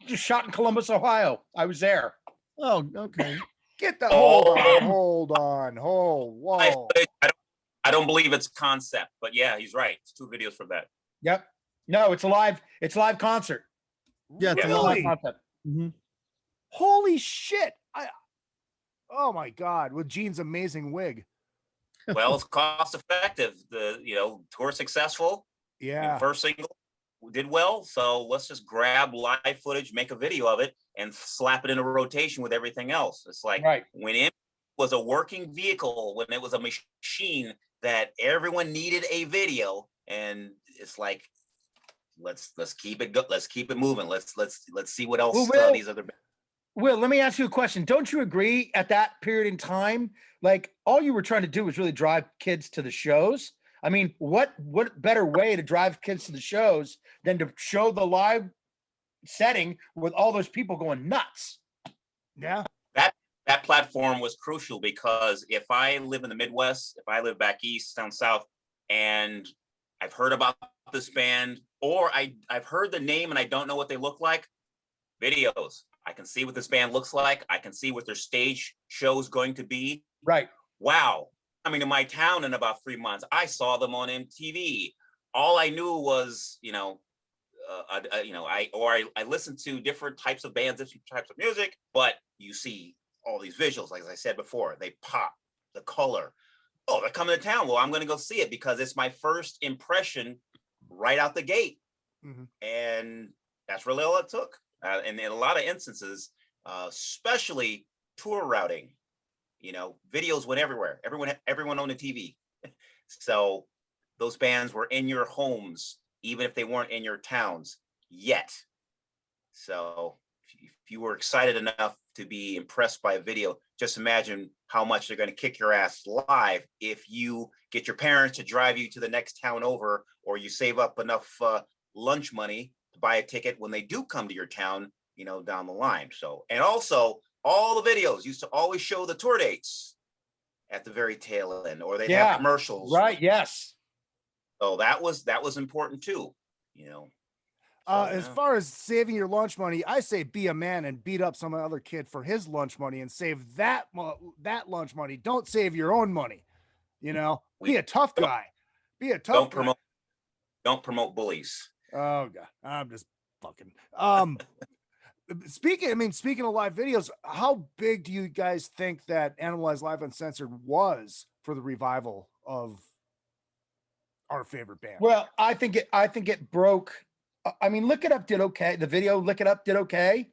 Speaker 12: Shot in Columbus, Ohio. I was there.
Speaker 11: Oh, okay.
Speaker 10: Get the hold on. Whoa.
Speaker 3: I don't believe it's concept, but yeah, he's right. It's two videos for that.
Speaker 12: Yep. No, it's a live concert.
Speaker 11: Yeah, it's
Speaker 10: really?
Speaker 11: a live
Speaker 12: concept.
Speaker 11: Mm-hmm.
Speaker 10: Holy shit. Oh my God, with Gene's amazing wig.
Speaker 3: Well, it's cost effective. The tour successful.
Speaker 10: Yeah.
Speaker 3: First single did well, so let's just grab live footage, make a video of it, and slap it in a rotation with everything else. It's like when it was a working vehicle, when it was a machine that everyone needed a video, and it's like let's keep it moving. Let's see what else these other.
Speaker 12: Will, let me ask you a question. Don't you agree at that period in time, like all you were trying to do was really drive kids to the shows? I mean, what better way to drive kids to the shows than to show the live setting with all those people going nuts?
Speaker 10: Yeah.
Speaker 3: That platform was crucial because if I live in the Midwest, if I live back east, down south, and I've heard about this band, or I've heard the name and I don't know what they look like, videos. I can see what this band looks like. I can see what their stage show is going to be.
Speaker 12: Right.
Speaker 3: Wow. Coming to my town in about 3 months. I saw them on MTV. All I knew was, I listened to different types of bands, different types of music, but you see all these visuals, like I said before, they pop, the color. Oh, they're coming to town. Well, I'm going to go see it because it's my first impression right out the gate.
Speaker 10: Mm-hmm.
Speaker 3: And that's really all it took. And in a lot of instances, especially tour routing, videos went everywhere. Everyone owned a TV. So those bands were in your homes, even if they weren't in your towns yet. So if you were excited enough to be impressed by a video, just imagine how much they're going to kick your ass live if you get your parents to drive you to the next town over, or you save up enough lunch money to buy a ticket when they do come to your town, down the line. So, and also all the videos used to always show the tour dates at the very tail end, or they'd have commercials.
Speaker 12: Right. Yes.
Speaker 3: So that was important too,
Speaker 10: As far as saving your lunch money, I say be a man and beat up some other kid for his lunch money and save that lunch money. Don't save your own money. Be a tough guy. Be a tough guy.
Speaker 3: Don't promote bullies.
Speaker 10: Oh God, I'm just fucking. Speaking of live videos, how big do you guys think that Animalize Live Uncensored was for the revival of our favorite band?
Speaker 12: Well, I think it broke. I mean, Lick It Up did okay. The video Lick It Up did okay.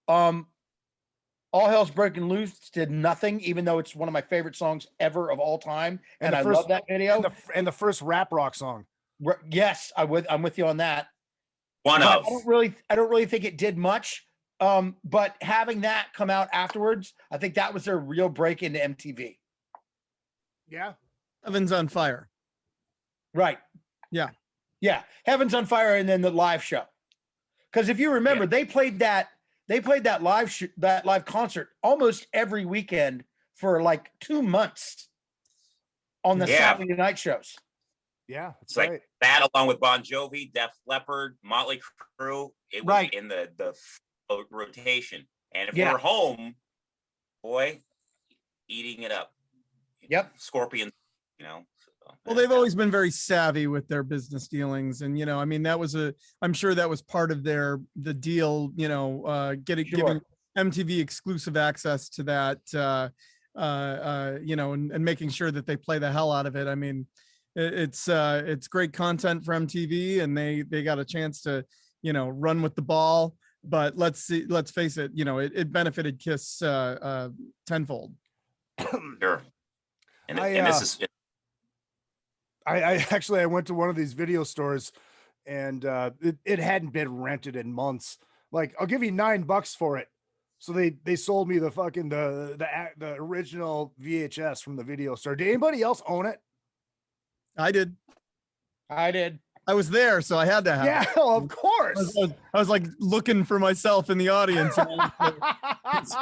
Speaker 12: All Hell's Breaking Loose did nothing, even though it's one of my favorite songs ever of all time, and I love that video.
Speaker 10: And the first rap rock song.
Speaker 12: Yes, I'm with you on that. I don't really think it did much. But having that come out afterwards, I think that was their real break into MTV.
Speaker 10: Yeah.
Speaker 11: Heaven's on Fire.
Speaker 12: Right.
Speaker 11: Yeah.
Speaker 12: Yeah. Heaven's on Fire, and then the live show. Because if you remember, they played that live concert almost every weekend for like 2 months on the Saturday night shows.
Speaker 10: Yeah,
Speaker 3: it's like that, along with Bon Jovi, Def Leppard, Motley Crue. It was in the rotation, and if we're home, boy, eating it up.
Speaker 12: Yep,
Speaker 3: Scorpions.
Speaker 11: Well, they've always been very savvy with their business dealings, and I'm sure that was part of the deal. Giving MTV exclusive access to that, and making sure that they play the hell out of it. I mean, it's great content for MTV, and they got a chance to run with the ball. But let's face it, it benefited Kiss tenfold.
Speaker 3: Sure. And this is.
Speaker 10: I went to one of these video stores, and it hadn't been rented in months. Like, I'll give you $9 for it. So they sold me the fucking the original VHS from the video store. Did anybody else own it?
Speaker 11: I did.
Speaker 12: I
Speaker 11: was there, so I had to have
Speaker 10: yeah,
Speaker 11: it.
Speaker 10: of course.
Speaker 11: I was like looking for myself in the audience. It's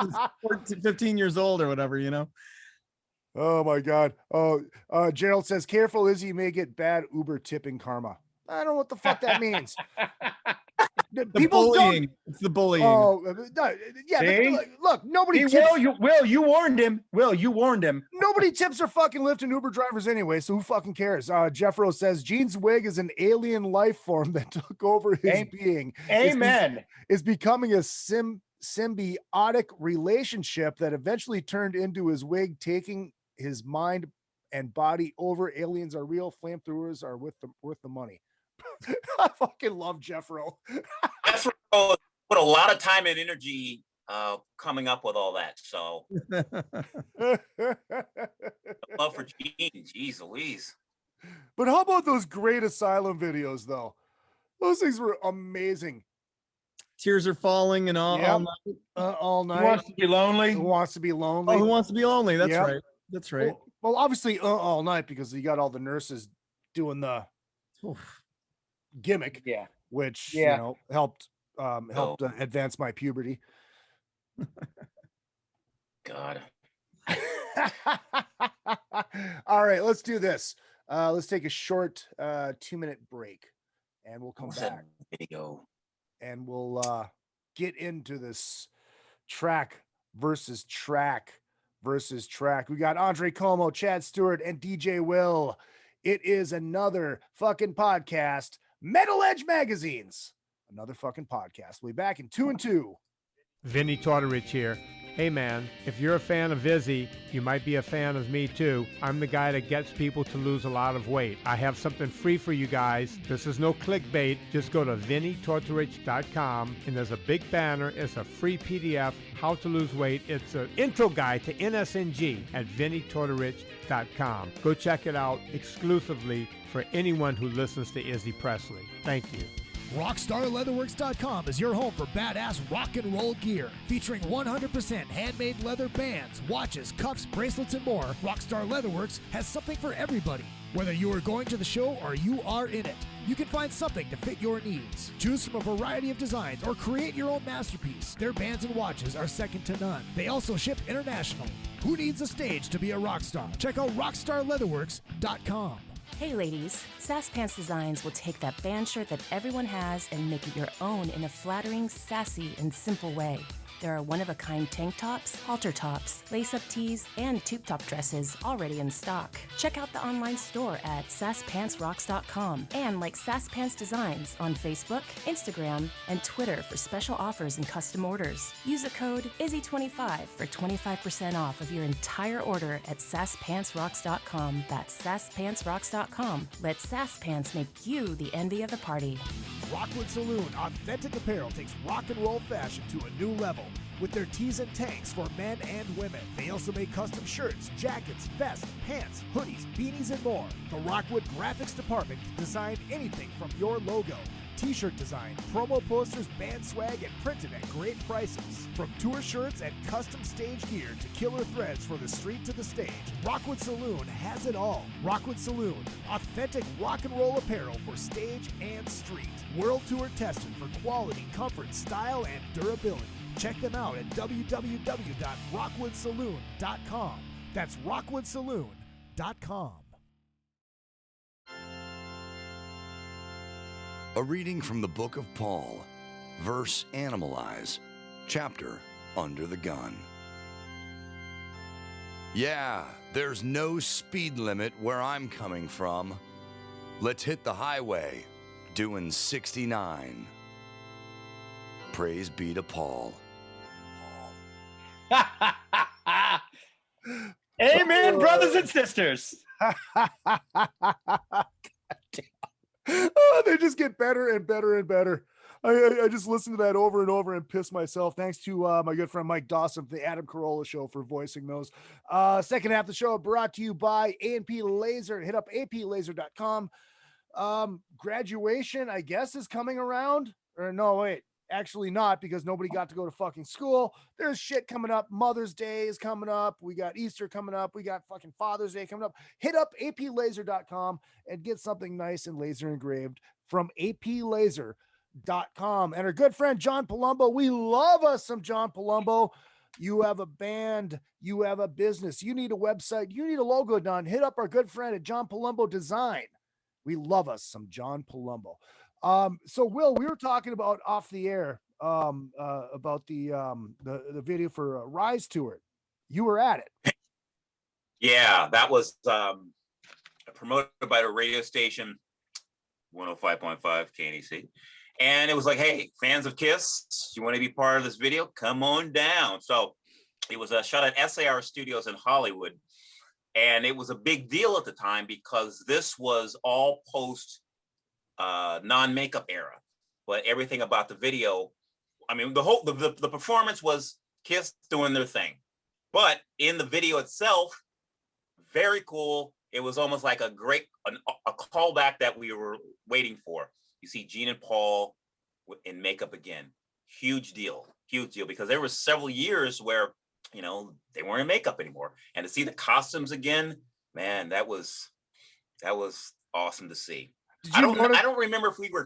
Speaker 11: 15 years old or whatever, you know.
Speaker 10: Oh my God. Oh, Gerald says, careful, Izzy, you may get bad Uber tipping karma. I don't know what the fuck that means. People
Speaker 11: bullying.
Speaker 10: Don't.
Speaker 11: It's the bullying.
Speaker 10: Oh, yeah. Look, nobody.
Speaker 12: Will, you warned him. Will, you warned him.
Speaker 10: Nobody tips their fucking Lyft and Uber drivers anyway, so who fucking cares? Jeffro says Gene's wig is an alien life form that took over his being.
Speaker 12: Amen.
Speaker 10: Is becoming a symbiotic relationship that eventually turned into his wig taking his mind and body over. Aliens are real. Flamethrowers are worth the money. I fucking love Jeffro.
Speaker 3: Jeffro put a lot of time and energy coming up with all that. So love for Gene. Jeez Louise.
Speaker 10: But how about those great Asylum videos though? Those things were amazing.
Speaker 11: Tears are falling and all night.
Speaker 10: All night.
Speaker 12: Who wants to be lonely?
Speaker 10: Who wants to be lonely?
Speaker 11: Oh, who wants to be lonely? That's
Speaker 10: Yep.
Speaker 11: right. That's right.
Speaker 10: Well, obviously all night because you got all the nurses doing the gimmick, which you know helped advance my puberty.
Speaker 3: God.
Speaker 10: All right, let's do this. Let's take a short 2-minute break, and we'll come back.
Speaker 3: Video.
Speaker 10: And we'll get into this track versus track. We got Andre Comeau, Chad Stewart, and DJ Will. It is another fucking podcast. Metal Edge Magazines. Another fucking podcast. We'll be back in 2 and 2.
Speaker 13: Vinnie Tortorich here. Hey man, if you're a fan of Izzy, you might be a fan of me too. I'm the guy that gets people to lose a lot of weight. I have something free for you guys. This is no clickbait. Just go to VinnieTortorich.com and there's a big banner. It's a free PDF, how to lose weight. It's an intro guide to NSNG at VinnieTortorich.com. Go check it out exclusively for anyone who listens to Izzy Presley. Thank you.
Speaker 14: RockstarLeatherworks.com is your home for badass rock and roll gear. Featuring 100% handmade leather bands, watches, cuffs, bracelets, and more, Rockstar Leatherworks has something for everybody. Whether you are going to the show or you are in it, you can find something to fit your needs. Choose from a variety of designs or create your own masterpiece. Their bands and watches are second to none. They also ship internationally. Who needs a stage to be a rock star? Check out RockstarLeatherworks.com.
Speaker 15: Hey ladies, Sass Pants Designs will take that band shirt that everyone has and make it your own in a flattering, sassy, and simple way. There are one-of-a-kind tank tops, halter tops, lace-up tees, and tube-top dresses already in stock. Check out the online store at sasspantsrocks.com and like Sass Pants Designs on Facebook, Instagram, and Twitter for special offers and custom orders. Use the code IZZY25 for 25% off of your entire order at sasspantsrocks.com. That's sasspantsrocks.com. Let Sass Pants make you the envy of the party.
Speaker 14: Rockwood Saloon Authentic Apparel takes rock and roll fashion to a new level with their tees and tanks for men and women. They also make custom shirts, jackets, vests, pants, hoodies, beanies, and more. The Rockwood Graphics Department can design anything from your logo, t-shirt design, promo posters, band swag, and printed at great prices. From tour shirts and custom stage gear to killer threads for the street to the stage, Rockwood Saloon has it all. Rockwood Saloon, authentic rock and roll apparel for stage and street. World tour tested for quality, comfort, style, and durability. Check them out at www.rockwoodsaloon.com. That's rockwoodsaloon.com.
Speaker 16: A reading from the Book of Paul, verse Animalize, chapter Under the Gun. Yeah, there's no speed limit where I'm coming from. Let's hit the highway, doing 69. Praise be to Paul.
Speaker 12: Amen, brothers and sisters.
Speaker 10: Oh, they just get better and better and better. I just listen to that over and over and piss myself. Thanks to my good friend Mike Dawson from the Adam Carolla Show for voicing those. Second half of the show brought to you by A&P Laser. Hit up aplaser.com. Graduation, I guess, is coming around. Or no, wait. actually not, because nobody got to go to fucking school. There's shit coming up. Mother's Day is coming up. We got Easter coming up. We got fucking Father's Day coming up. Hit up aplaser.com and get something nice and laser engraved from aplaser.com. And our good friend John Palumbo, we love us some John Palumbo. You have a band, you have a business, you need a website, you need a logo done. Hit up our good friend at John Palumbo Design. We love us some John Palumbo. So Will, we were talking about off the air about the video for Rise Tour. You were at it.
Speaker 3: Yeah, that was promoted by the radio station 105.5 KNAC. And it was like, hey, fans of Kiss, you want to be part of this video? Come on down. So it was shot at SAR Studios in Hollywood. And it was a big deal at the time because this was all post non-makeup era. But everything about the video, I mean, the performance was Kiss doing their thing. But in the video itself, very cool. It was almost like a callback that we were waiting for. You see Gene and Paul in makeup again. Huge deal, because there were several years where, you know, they weren't in makeup anymore. And to see the costumes again, man, that was awesome to see. I don't remember if we were.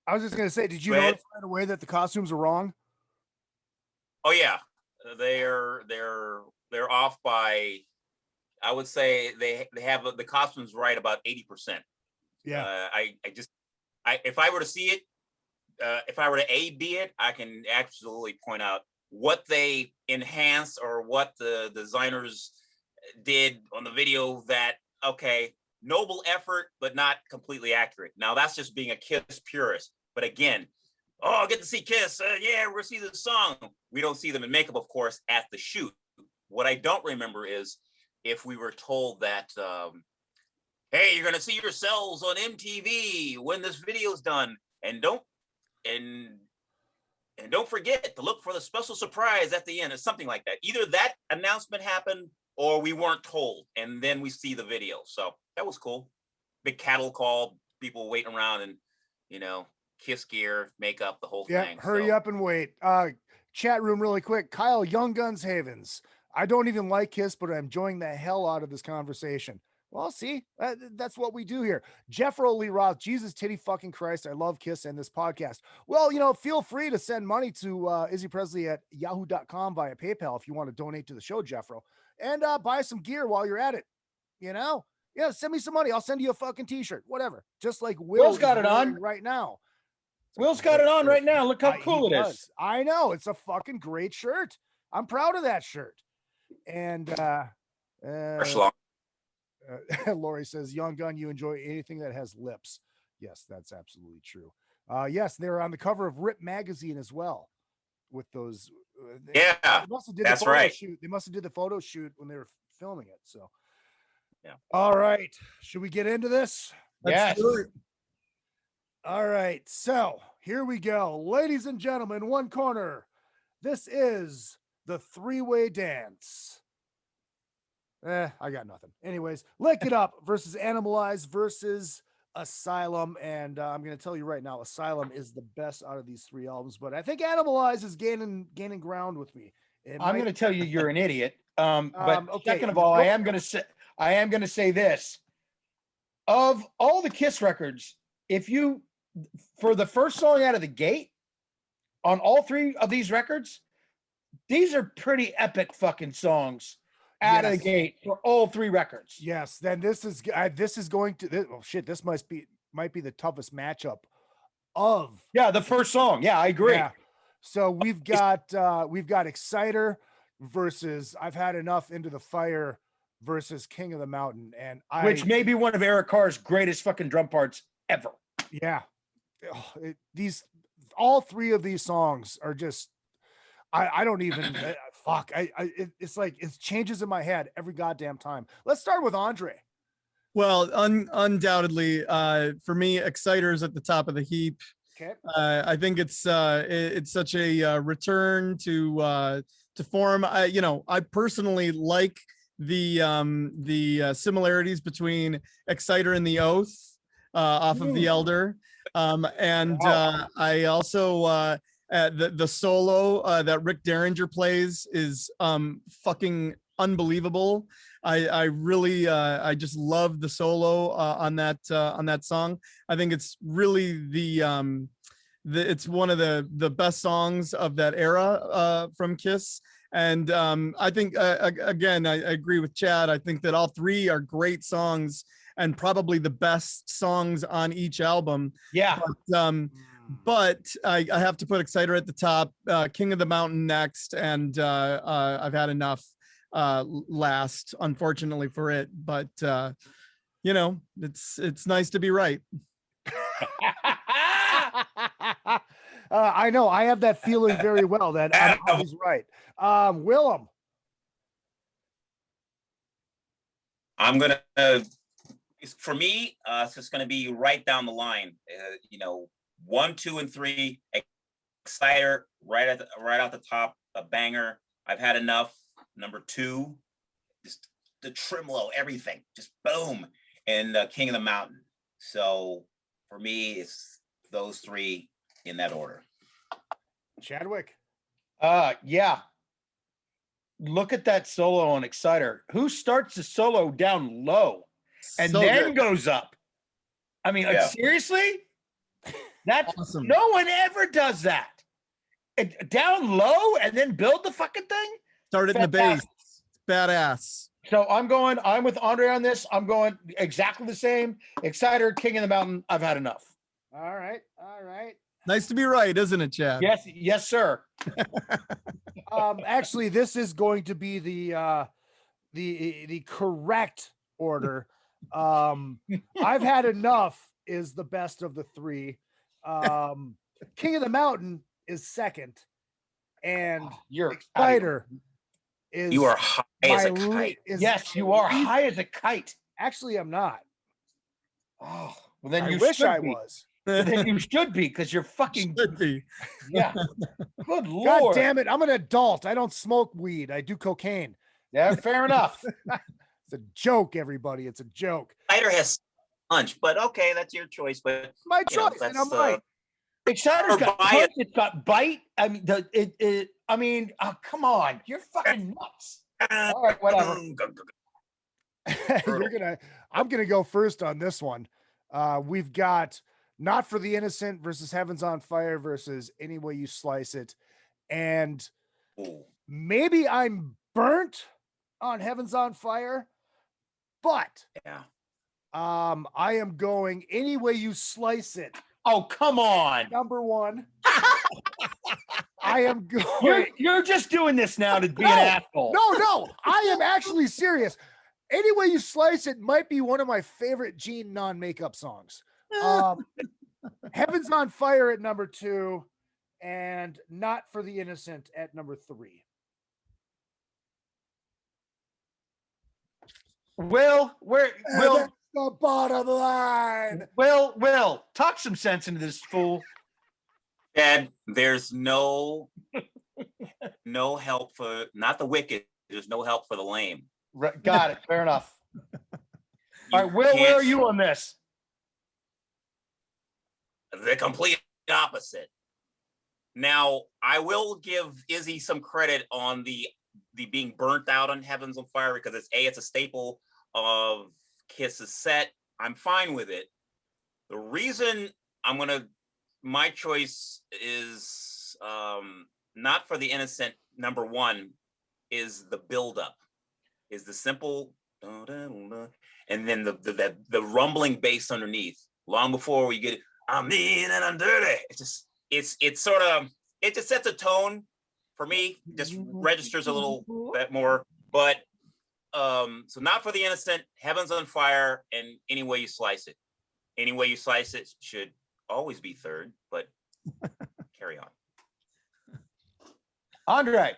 Speaker 10: I was just going to say, did you notice right away that the costumes are wrong?
Speaker 3: Oh yeah, they're off by, I would say they have the costumes right about 80%.
Speaker 10: Yeah.
Speaker 3: If I were to see it, if I were to A/B it, I can absolutely point out what they enhanced or what the designers did on the video that, okay, noble effort, but not completely accurate. Now that's just being a Kiss purist. But again, I get to see Kiss. Yeah, we're gonna see this song. We don't see them in makeup, of course, at the shoot. What I don't remember is if we were told that, hey, you're gonna see yourselves on MTV when this video's done, and don't forget to look for the special surprise at the end, or something like that. Either that announcement happened or we weren't told, and then we see the video. So that was cool. Big cattle call, people waiting around, and you know, Kiss gear, makeup, the whole thing.
Speaker 10: Hurry up and wait. Chat room really quick. Kyle, Young Guns Havens. I don't even like Kiss, but I'm enjoying the hell out of this conversation. Well, see, that's what we do here. Jeffro Lee Roth, Jesus titty fucking Christ, I love Kiss and this podcast. Well, you know, feel free to send money to Izzy Presley at yahoo.com via PayPal if you want to donate to the show, Jeffro, and buy some gear while you're at it. You know, yeah, send me some money. I'll send you a fucking t-shirt, whatever. Just like
Speaker 12: Will's got it on
Speaker 10: right now.
Speaker 12: Will's got it on right now. Look how cool it is.
Speaker 10: I know, it's a fucking great shirt. I'm proud of that shirt. And Lori says, Young Gun, you enjoy anything that has lips. Yes, that's absolutely true. Yes, they're on the cover of Rip magazine as well with those.
Speaker 3: Yeah, that's right.
Speaker 10: They must have did the photo shoot when they were filming it. So,
Speaker 3: yeah.
Speaker 10: All right. Should we get into this?
Speaker 12: Yes.
Speaker 10: All right. So here we go. Ladies and gentlemen, one corner. This is the three-way dance. I got nothing. Anyways, Lick It Up versus Animalize versus Asylum. And I'm going to tell you right now, Asylum is the best out of these three albums, but I think Animalize is gaining ground with me.
Speaker 12: I'm going to tell you you're an idiot. But okay. Second of all, I am going to say this. Of all the Kiss records, for the first song out of the gate on all three of these records, these are pretty epic fucking songs. Out of the gate for all three records.
Speaker 10: Yes, then this is going to this might be the toughest matchup of
Speaker 12: the first song. Yeah, I agree. Yeah.
Speaker 10: So we've got Exciter versus I've Had Enough, Into the Fire versus King of the Mountain, and
Speaker 12: which may be one of Eric Carr's greatest fucking drum parts ever.
Speaker 10: Yeah, all three of these songs are just I don't even fuck. It's like it changes in my head every goddamn time. Let's start with Andre.
Speaker 11: Well, undoubtedly, for me, Exciter's at the top of the heap.
Speaker 10: Okay.
Speaker 11: I think it's such a return to form. I personally like the similarities between Exciter and The Oath off of The Elder. I also the solo that Rick Derringer plays is fucking unbelievable. I really I just love the solo on that song. I think it's really it's one of the best songs of that era from Kiss. And I think again, I agree with Chad. I think that all three are great songs and probably the best songs on each album.
Speaker 12: Yeah.
Speaker 11: But I have to put Exciter at the top, King of the Mountain next, and I've had enough last, unfortunately for it. But you know, it's nice to be right.
Speaker 10: I know. I have that feeling very well that I'm always right. Willem.
Speaker 3: I'm gonna. For me, it's just gonna be right down the line. You know, 1, 2, and 3. Exciter right out the top, a banger. I've had enough. Number 2, just the tremolo, everything, just boom, and King of the Mountain. So for me, it's those 3 in that order.
Speaker 10: Chadwick.
Speaker 12: Yeah. Look at that solo on Exciter. Who starts the solo down low and then goes up? I mean, seriously? That's awesome. No one ever does that. Down low and then build the fucking thing?
Speaker 11: Started in the bass. Badass.
Speaker 12: So I'm with Andre on this. I'm going exactly the same. Exciter, King of the Mountain. I've had enough.
Speaker 10: All right.
Speaker 11: Nice to be right, isn't it, Chad?
Speaker 12: Yes, sir.
Speaker 10: Actually, this is going to be the correct order. I've had enough is the best of the 3. King of the Mountain is second, and Exciter is.
Speaker 3: You are high as a kite.
Speaker 12: Yes, you are high as a kite.
Speaker 10: Actually, I'm not.
Speaker 12: Oh, well then
Speaker 10: I
Speaker 12: you
Speaker 10: wish I
Speaker 12: be.
Speaker 10: was.
Speaker 12: Then you should be, because you're fucking.
Speaker 11: Should be.
Speaker 12: Yeah. Good Lord.
Speaker 10: God damn it! I'm an adult. I don't smoke weed. I do cocaine.
Speaker 12: Yeah, fair enough.
Speaker 10: It's a joke, everybody. It's a joke.
Speaker 3: Exciter has punch, but okay, that's your choice. But
Speaker 10: my choice, and I'm right.
Speaker 12: Exciter's got punch, it's got bite. I mean, come on, you're fucking nuts. All right, whatever.
Speaker 10: I'm gonna go first on this one. We've got Not for the Innocent versus Heaven's on Fire versus Any Way You Slice It, and maybe I'm burnt on Heaven's on Fire, but I am going Any Way You Slice It.
Speaker 12: Oh, come on.
Speaker 10: Number 1. I am going.
Speaker 12: You're just doing this now to be an asshole.
Speaker 10: No. I am actually serious. Any Way You Slice It might be one of my favorite Gene non-makeup songs. Heaven's on Fire at number 2, and Not for the Innocent at number 3.
Speaker 12: Will,
Speaker 10: that's the bottom line.
Speaker 12: Will, talk some sense into this fool.
Speaker 3: Dad, there's no help for not the wicked. There's no help for the lame.
Speaker 12: Right, got it. Fair enough. All right, where are you on this?
Speaker 3: The complete opposite. Now, I will give Izzy some credit on the being burnt out on Heaven's on Fire, because it's a staple of Kiss's set. I'm fine with it. The reason my choice is Not for the Innocent, number 1, is the buildup, is the simple, and then the rumbling bass underneath, long before we get, I'm mean and I'm dirty. It just sets a tone for me, just registers a little bit more. But so Not for the Innocent, Heaven's on Fire, and Any Way You Slice It. Any Way You Slice It should always be third, but carry on.
Speaker 12: Andre.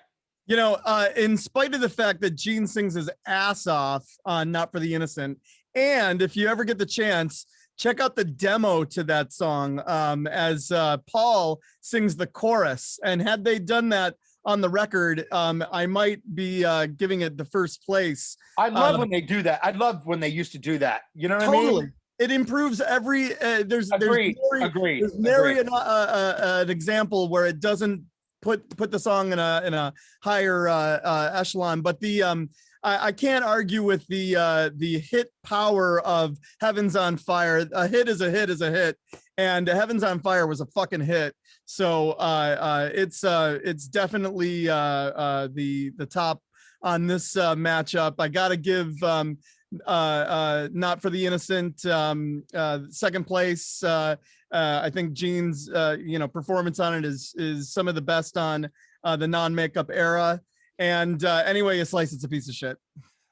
Speaker 11: You know, in spite of the fact that Gene sings his ass off on Not for the Innocent, and if you ever get the chance, check out the demo to that song as Paul sings the chorus. And had they done that on the record, I might be giving it the first place.
Speaker 12: I love when they do that. I love when they used to do that. You know what I mean?
Speaker 11: it improves every. There's
Speaker 12: Agreed.
Speaker 11: There's nary an example where it doesn't put the song in a higher echelon. But I can't argue with the hit power of Heaven's on Fire. A hit is a hit is a hit, and Heaven's on Fire was a fucking hit. So it's definitely the top on this matchup. I gotta give Not for the Innocent second place. I think Gene's performance on it is some of the best on the non-makeup era. And anyway, you slice, it's a piece of shit.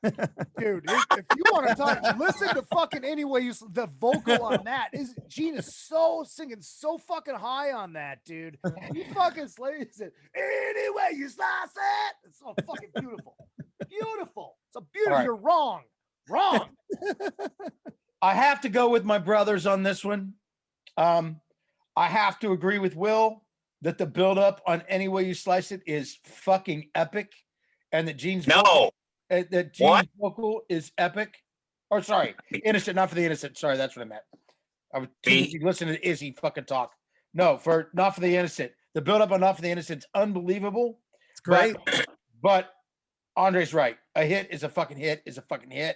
Speaker 10: Dude, if you want to talk, listen to fucking Anyway You the vocal on that is Gene is so singing so fucking high on that, dude. He fucking slays it. Anyway You Slice It. It's so fucking beautiful. Beautiful. It's a beautiful. Right. You're wrong. Wrong.
Speaker 12: I have to go with my brothers on this one. I have to agree with Will that the buildup on Any Way You Slice It is fucking epic, and that Gene's vocal is epic. Or sorry, Innocent, Not for the Innocent. Sorry, that's what I meant. I was too busy listening to Izzy fucking talk. No, for Not for the Innocent. The buildup on Not for the Innocent is unbelievable.
Speaker 11: It's great.
Speaker 12: But Andre's right. A hit is a fucking hit is a fucking hit.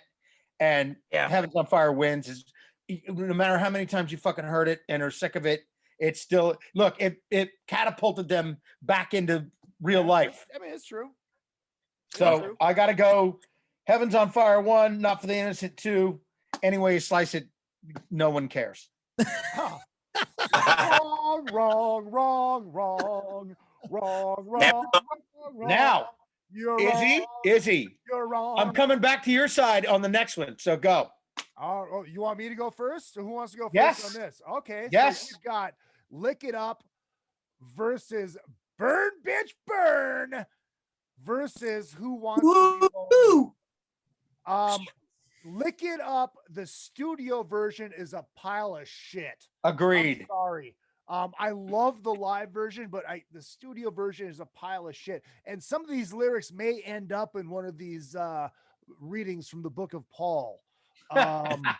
Speaker 12: And Heaven's on Fire wins. Is no matter how many times you fucking heard it and are sick of it, it's still look. It catapulted them back into real life.
Speaker 10: I mean, it's true.
Speaker 12: So I got to go. Heaven's on Fire 1, Not for the Innocent 2. Anyway you slice it, no one cares.
Speaker 10: Wrong.
Speaker 12: Now,
Speaker 10: you're
Speaker 12: Izzy,
Speaker 10: you're wrong.
Speaker 12: I'm coming back to your side on the next one. So go.
Speaker 10: Oh, you want me to go first? So who wants to go
Speaker 12: Yes.
Speaker 10: first on this? Okay.
Speaker 12: Yes.
Speaker 10: So we've got Lick It Up versus Burn Bitch Burn versus Who Wants to Be Lonely. Lick It Up, the studio version is a pile of shit.
Speaker 12: Agreed.
Speaker 10: I'm sorry. I love the live version, but the studio version is a pile of shit. And some of these lyrics may end up in one of these readings from the Book of Paul. I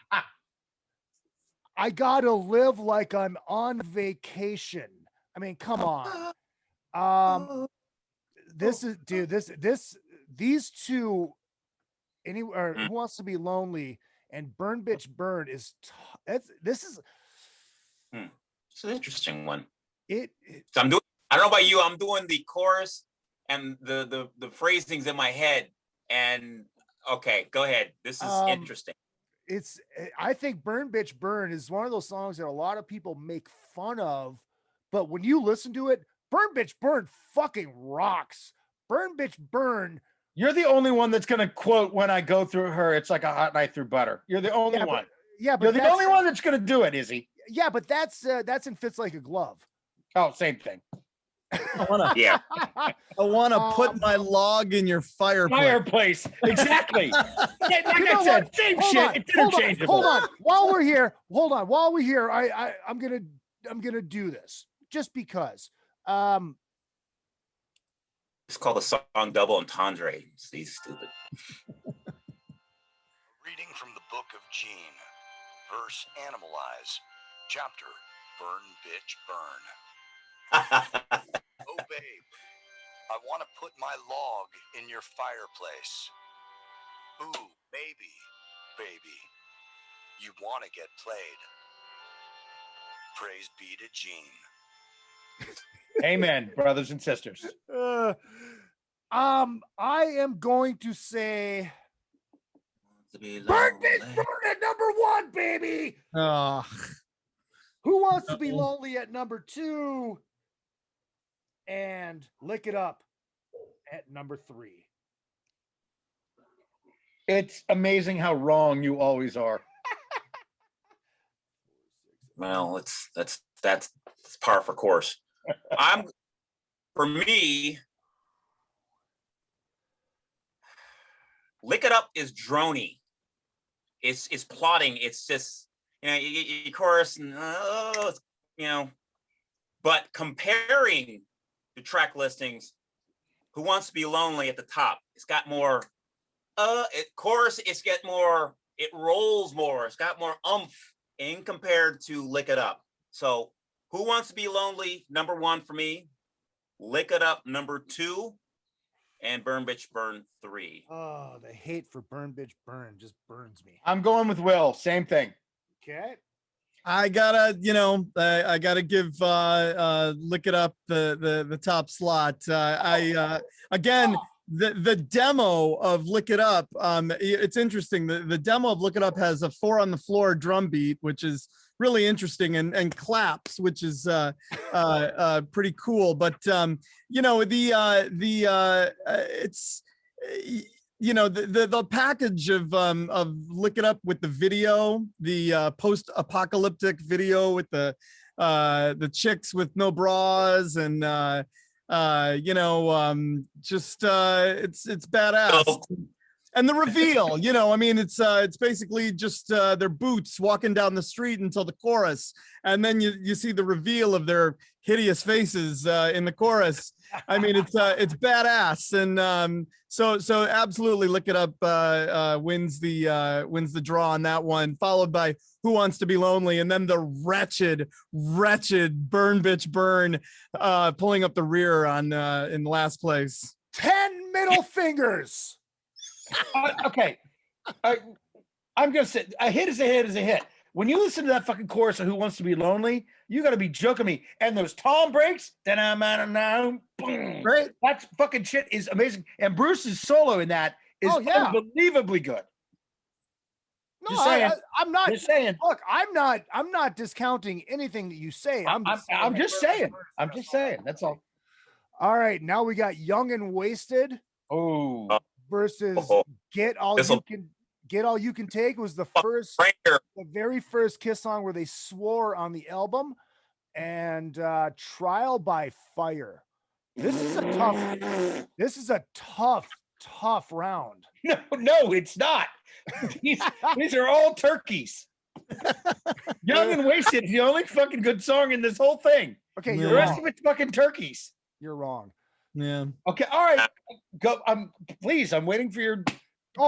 Speaker 10: gotta live like I'm on vacation. I mean, come on. This is, dude, these two, Who Wants to Be Lonely and Burn Bitch Burn is, this is.
Speaker 3: It's an interesting one.
Speaker 10: So
Speaker 3: I don't know about you, I'm doing the chorus and the phrasings in my head. And okay, go ahead. This is interesting.
Speaker 10: I think Burn Bitch Burn is one of those songs that a lot of people make fun of, but when you listen to it, Burn Bitch Burn fucking rocks. Burn Bitch Burn.
Speaker 12: You're the only one that's going to quote when I go through her, it's like a hot knife through butter. You're the only one.
Speaker 10: But
Speaker 12: you're the only one that's going to do it, Izzy.
Speaker 10: Yeah, but that's in Fits Like a Glove.
Speaker 12: Oh, same thing.
Speaker 11: I want to put my log in your fireplace.
Speaker 12: Exactly. Like I said, same shit. It's interchangeable.
Speaker 10: Hold on. While we're here, I'm gonna do this just because.
Speaker 3: It's called the song Double Entendre. He's stupid.
Speaker 16: Reading from the book of Gene, verse Animalize, chapter Burn Bitch Burn. Oh babe, I want to put my log in your fireplace. Ooh, baby, you want to get played. Praise be to Gene.
Speaker 12: Amen, brothers and sisters.
Speaker 10: I am going to say Burn Bitch Burn at number 1, baby. Who Wants to Be Lonely at number 2? And Lick It Up at number 3.
Speaker 12: It's amazing how wrong you always are.
Speaker 3: Well, that's par for course. For me, Lick It Up is drony. It's plotting. It's just, you chorus and but comparing the track listings, Who Wants to Be Lonely at the top, it's got more chorus, it rolls more, it's got more oomph. in compared to Lick It Up. So Who Wants to Be Lonely, number 1 for me. Lick It Up, number 2. And Burn Bitch Burn 3.
Speaker 10: Oh, the hate for Burn Bitch Burn just burns me.
Speaker 12: I'm going with Will. Same thing.
Speaker 10: Okay.
Speaker 11: I gotta, I gotta give Lick It Up the top slot. Again, the demo of Lick It Up, it's interesting. The demo of Lick It Up has a 4 on the floor drum beat, which is really interesting, and claps, which is pretty cool. But it's the package of Lick It Up with the video, the post-apocalyptic video with the chicks with no bras, and it's badass. And the reveal, it's basically just their boots walking down the street until the chorus, and then you see the reveal of their hideous faces in the chorus. I mean, it's badass, and so absolutely Lick It Up wins the draw on that one, followed by Who Wants to Be Lonely, and then the wretched Burn Bitch Burn pulling up the rear on in last place.
Speaker 10: 10 middle fingers.
Speaker 12: Okay, I'm gonna say a hit is a hit is a hit. When you listen to that fucking chorus of Who Wants to Be Lonely, you got to be joking me. And those tom breaks, great. That fucking shit is amazing. And Bruce's solo in that is unbelievably good.
Speaker 10: No,
Speaker 12: Just saying.
Speaker 10: I'm not
Speaker 12: Just saying.
Speaker 10: Look, I'm not discounting anything that you say. I'm
Speaker 12: just saying. I'm just saying. That's all.
Speaker 10: All right, now we got Young and Wasted.
Speaker 12: Oh.
Speaker 10: Versus Get All You Can Take was the very first Kiss song where they swore on the album, and Trial by Fire. This is a tough round.
Speaker 12: No, it's not. These are all turkeys. Young and Wasted is the only fucking good song in this whole thing.
Speaker 10: Okay,
Speaker 12: the rest of it's fucking turkeys.
Speaker 10: You're wrong.
Speaker 11: Yeah.
Speaker 12: Okay. All right. Go. Please. I'm waiting for your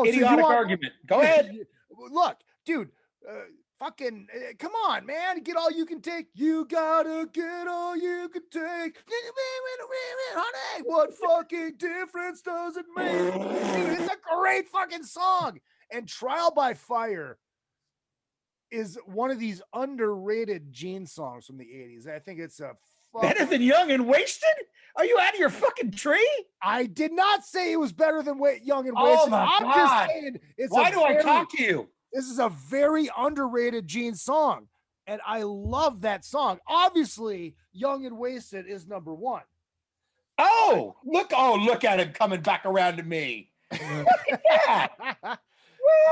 Speaker 12: idiotic argument. Go ahead.
Speaker 10: Look, dude. Fucking. Come on, man. Get all you can take. You gotta get all you can take. Honey, what fucking difference does it make? Dude, it's a great fucking song. And Trial by Fire is one of these underrated Gene songs from the 80s. I think it's a
Speaker 12: better than Young and Wasted? Are you out of your fucking tree?
Speaker 10: I did not say it was better than Young and Wasted. I'm just saying it's
Speaker 12: Why do I talk to you?
Speaker 10: This is a very underrated Gene song, and I love that song. Obviously, Young and Wasted is number 1.
Speaker 12: Oh, look at him coming back around to me. Look at that.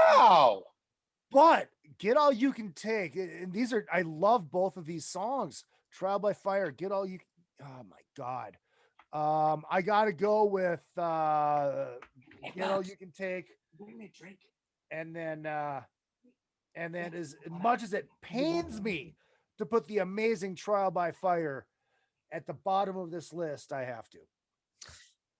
Speaker 12: Wow.
Speaker 10: But Get All You Can Take, and I love both of these songs. Trial by Fire, Get All You. Oh my God. I gotta go with Get All You Can Take. And then as much as it pains me to put the amazing Trial by Fire at the bottom of this list, I have to.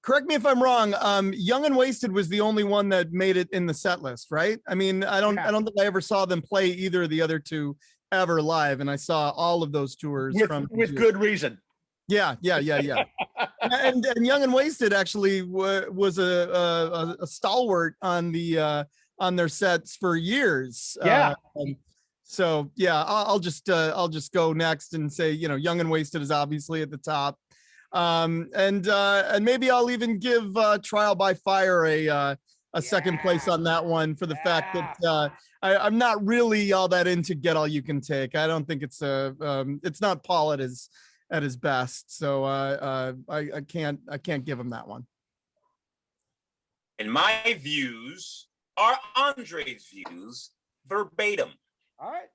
Speaker 11: Correct me if I'm wrong. Young and Wasted was the only one that made it in the set list, right? I mean, I don't think I ever saw them play either of the other two ever live, and I saw all of those tours
Speaker 12: with good reason.
Speaker 11: Yeah. and Young and Wasted actually was a stalwart on their sets for years.
Speaker 12: Yeah.
Speaker 11: So yeah, I'll just go next and say, Young and Wasted is obviously at the top. And maybe I'll even give Trial by Fire a second place on that one for the fact that I'm not really all that into Get All You Can Take. I don't think it's not Paul at his best. So I can't give him that one.
Speaker 3: And my views are Andre's views verbatim.
Speaker 10: All right.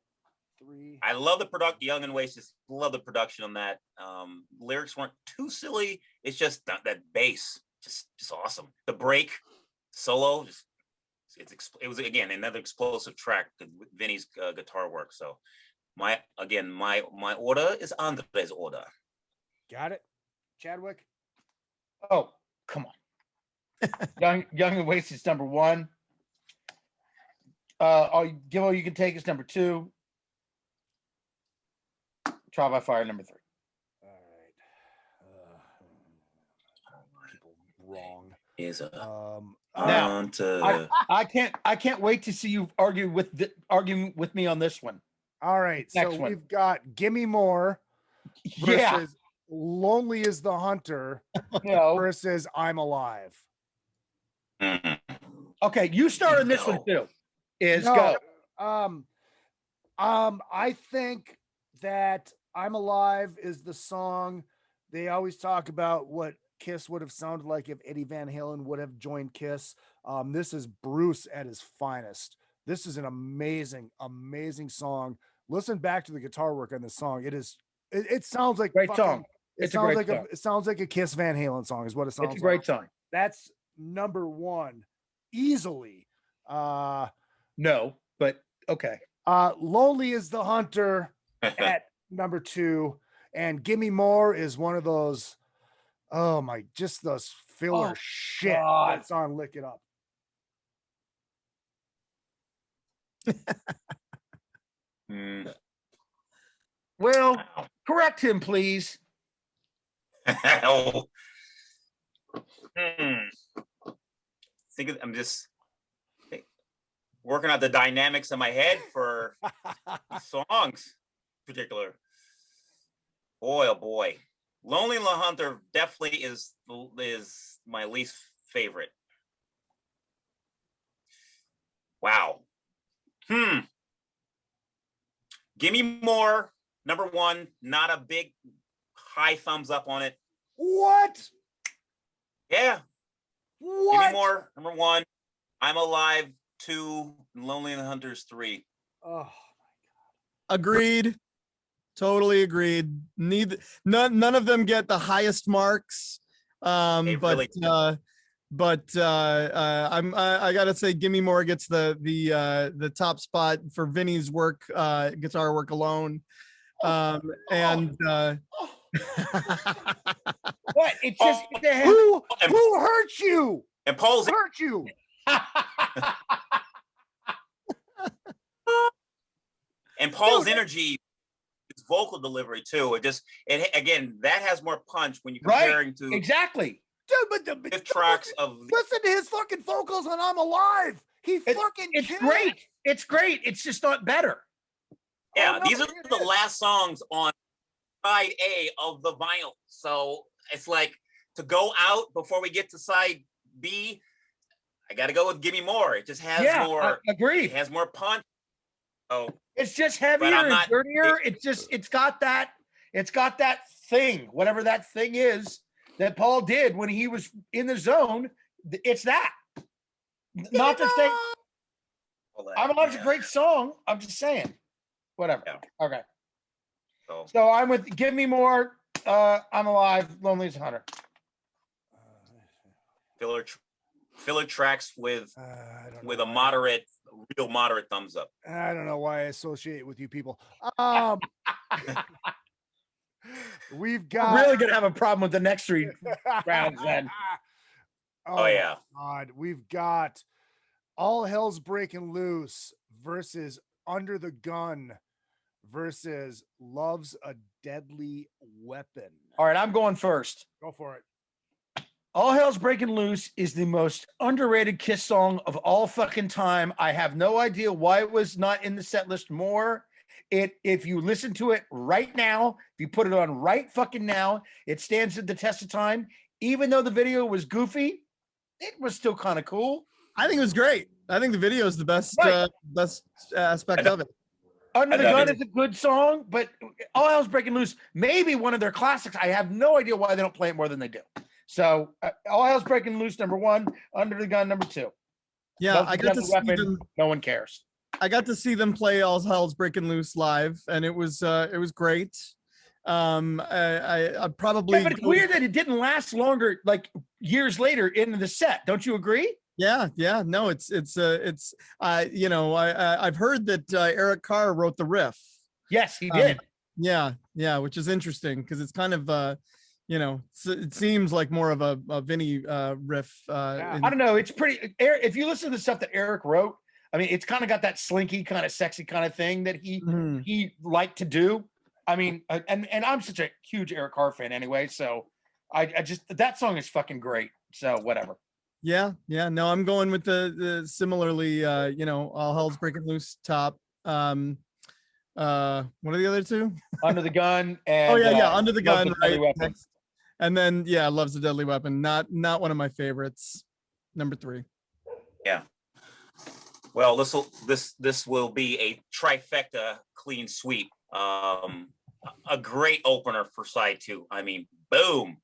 Speaker 10: 3.
Speaker 3: I love the product. Young and Wasted. Love the production on that. Lyrics weren't too silly. It's just that bass, just awesome. The break solo, it was again another explosive track with Vinnie's guitar work. So my order is Andre's order.
Speaker 10: Got it, Chadwick.
Speaker 12: Oh, come on. Young and Wasted is number 1. Give All You Can Take is number 2. Trial by Fire number 3.
Speaker 10: People wrong.
Speaker 3: Is a
Speaker 12: now I can't wait to see you argue with me on this one.
Speaker 10: All right,
Speaker 12: Next
Speaker 10: so
Speaker 12: one.
Speaker 10: we've got Gimme More
Speaker 12: Yeah.
Speaker 10: versus Lonely is the Hunter
Speaker 12: No.
Speaker 10: versus I'm Alive.
Speaker 12: Okay, you start on this one too.
Speaker 10: No, I think that I'm Alive is the song. They always talk about what Kiss would have sounded like if Eddie Van Halen would have joined Kiss. This is Bruce at his finest. This is an amazing, amazing song. Listen back to the guitar work on this song. It sounds like
Speaker 12: great song.
Speaker 10: It sounds like a Kiss Van Halen song is what it sounds like.
Speaker 12: It's a great song.
Speaker 10: That's number one easily.
Speaker 12: No, but okay.
Speaker 10: Lonely is the Hunter at number 2, and Gimme More is one of those. Oh my, just those filler shit that's on Lick It Up.
Speaker 12: Well, correct him, please.
Speaker 3: I'm just working out the dynamics in my head for songs in particular. Boy, oh boy. Lonely in the Hunter definitely is my least favorite. Wow. Gimme More, number 1, not a big high thumbs up on it.
Speaker 10: What?
Speaker 3: Yeah.
Speaker 10: What?
Speaker 3: Gimme More, number 1. I'm Alive, 2. Lonely in the Hunters, 3.
Speaker 10: Oh my God.
Speaker 11: Agreed. Totally agreed. None of them get the highest marks. I gotta say, Gimme More gets the top spot for Vinny's work, guitar work alone.
Speaker 12: What? It's just
Speaker 10: who hurt you?
Speaker 3: And Paul's
Speaker 10: hurt you.
Speaker 3: And Paul's energy, his vocal delivery too. Again, that has more punch when you're comparing to
Speaker 12: exactly.
Speaker 10: Dude, but
Speaker 3: tracks of
Speaker 10: listen to his fucking vocals on I'm Alive.
Speaker 12: It's great. It's great. It's just not better.
Speaker 3: Yeah, these are the last songs on side A of the vinyl. So it's like to go out before we get to side B, I got to go with Gimme More. It just has more.
Speaker 12: I agree.
Speaker 3: It has more punch. Oh,
Speaker 12: it's just heavier and dirtier. It's got that thing, whatever that thing is that Paul did when he was in the zone. It's that. Not to say I'm Alive's a great song. I'm just saying. Whatever. Yeah. Okay. So I'm with Gimme More. I'm Alive. Lonely as a Hunter.
Speaker 3: Filler tracks with a real moderate thumbs up.
Speaker 10: I don't know why I associate with you people. We've got.
Speaker 12: We're really gonna have a problem with the next 3 rounds then.
Speaker 3: Oh yeah.
Speaker 10: God, we've got All Hell's Breaking Loose versus Under the Gun versus Love's a Deadly Weapon.
Speaker 12: All right, I'm going first.
Speaker 10: Go for it.
Speaker 12: All Hell's Breaking Loose is the most underrated Kiss song of all fucking time. I have no idea why it was not in the set list more. If you listen to it right now, if you put it on right fucking now, it stands the test of time. Even though the video was goofy, it was still kind of cool.
Speaker 11: I think it was great. I think the video is the best best aspect of it.
Speaker 12: Under the Gun is a good song, but All Hell's Breaking Loose may be one of their classics. I have no idea why they don't play it more than they do. So All Hell's Breaking Loose, number 1. Under the Gun, number 2.
Speaker 11: Yeah, I got to see them.
Speaker 12: No one cares.
Speaker 11: I got to see them play All Hell's Breaking Loose live, and it was great. I probably.
Speaker 12: Yeah, but it's weird that it didn't last longer, like years later into the set. Don't you agree?
Speaker 11: Yeah. No, it's you know, I've heard that Eric Carr wrote the riff.
Speaker 12: Yes, he did.
Speaker 11: Yeah, which is interesting because it's kind of you know, it seems like more of a Vinnie riff.
Speaker 12: I don't know. It's pretty. If you listen to the stuff that Eric wrote, I mean, it's kind of got that slinky, kind of sexy kind of thing that he liked to do. I mean, and I'm such a huge Eric Carr fan anyway, so I just that song is fucking great. So whatever.
Speaker 11: Yeah. No, I'm going with the similarly. All Hell's Breaking Loose top. What are the other two?
Speaker 12: Under the Gun and
Speaker 11: Under the
Speaker 12: Love
Speaker 11: Gun,
Speaker 12: Deadly
Speaker 11: right?
Speaker 12: Weapon.
Speaker 11: Next. And then Love's a Deadly Weapon. Not one of my favorites. Number 3.
Speaker 3: Yeah. Well, this will be a trifecta clean sweep. A great opener for side 2. I mean, boom.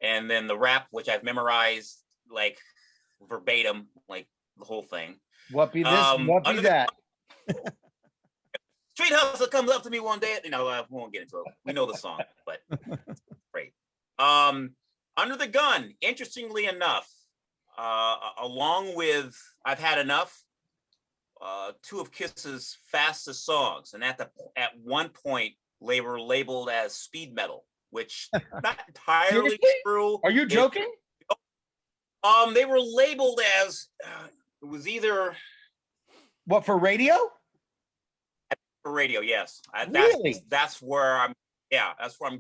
Speaker 3: And then the rap, which I've memorized like verbatim, like the whole thing.
Speaker 12: What be this? What be that?
Speaker 3: Street Hustler comes up to me one day. I won't get into it. We know the song, but great. Under the Gun, interestingly enough, along with I've Had Enough, 2 of Kiss's fastest songs, and at one point they were labeled as speed metal, which not entirely true.
Speaker 12: Are you joking?
Speaker 3: They were labeled as it was either
Speaker 12: what for radio?
Speaker 3: For radio, yes.
Speaker 12: Really?
Speaker 3: That's where I'm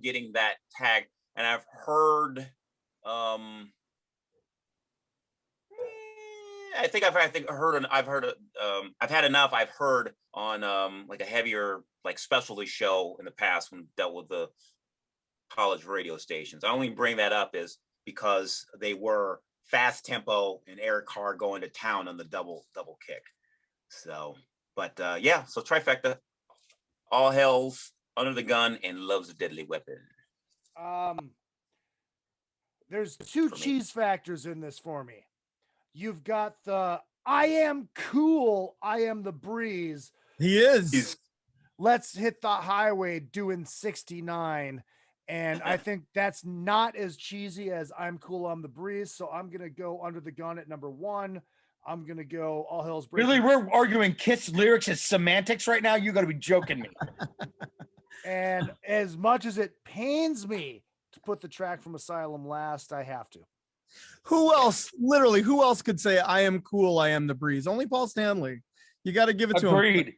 Speaker 3: getting that tag, and I've heard. I've Had Enough. I've heard on like a heavier like specialty show in the past when dealt with the college radio stations. I only bring that up is because they were fast tempo and Eric Carr going to town on the double kick. So, but so trifecta, All Hell's, Under the Gun, and Love's a Deadly Weapon.
Speaker 10: There's 2 cheese factors in this for me. You've got the I am cool, I am the breeze.
Speaker 11: He is.
Speaker 10: Let's hit the highway doing 69. And I think that's not as cheesy as I'm cool, I'm the breeze. So I'm going to go Under the Gun at number 1. I'm going to go All Hell's Breaking.
Speaker 12: Really? We're arguing Kiss lyrics as semantics right now? You got to be joking me.
Speaker 10: And as much as it pains me to put the track from Asylum last, I have to.
Speaker 11: Who else could say I am cool, I am the breeze? Only Paul Stanley. You got to give it to him.
Speaker 12: Agreed.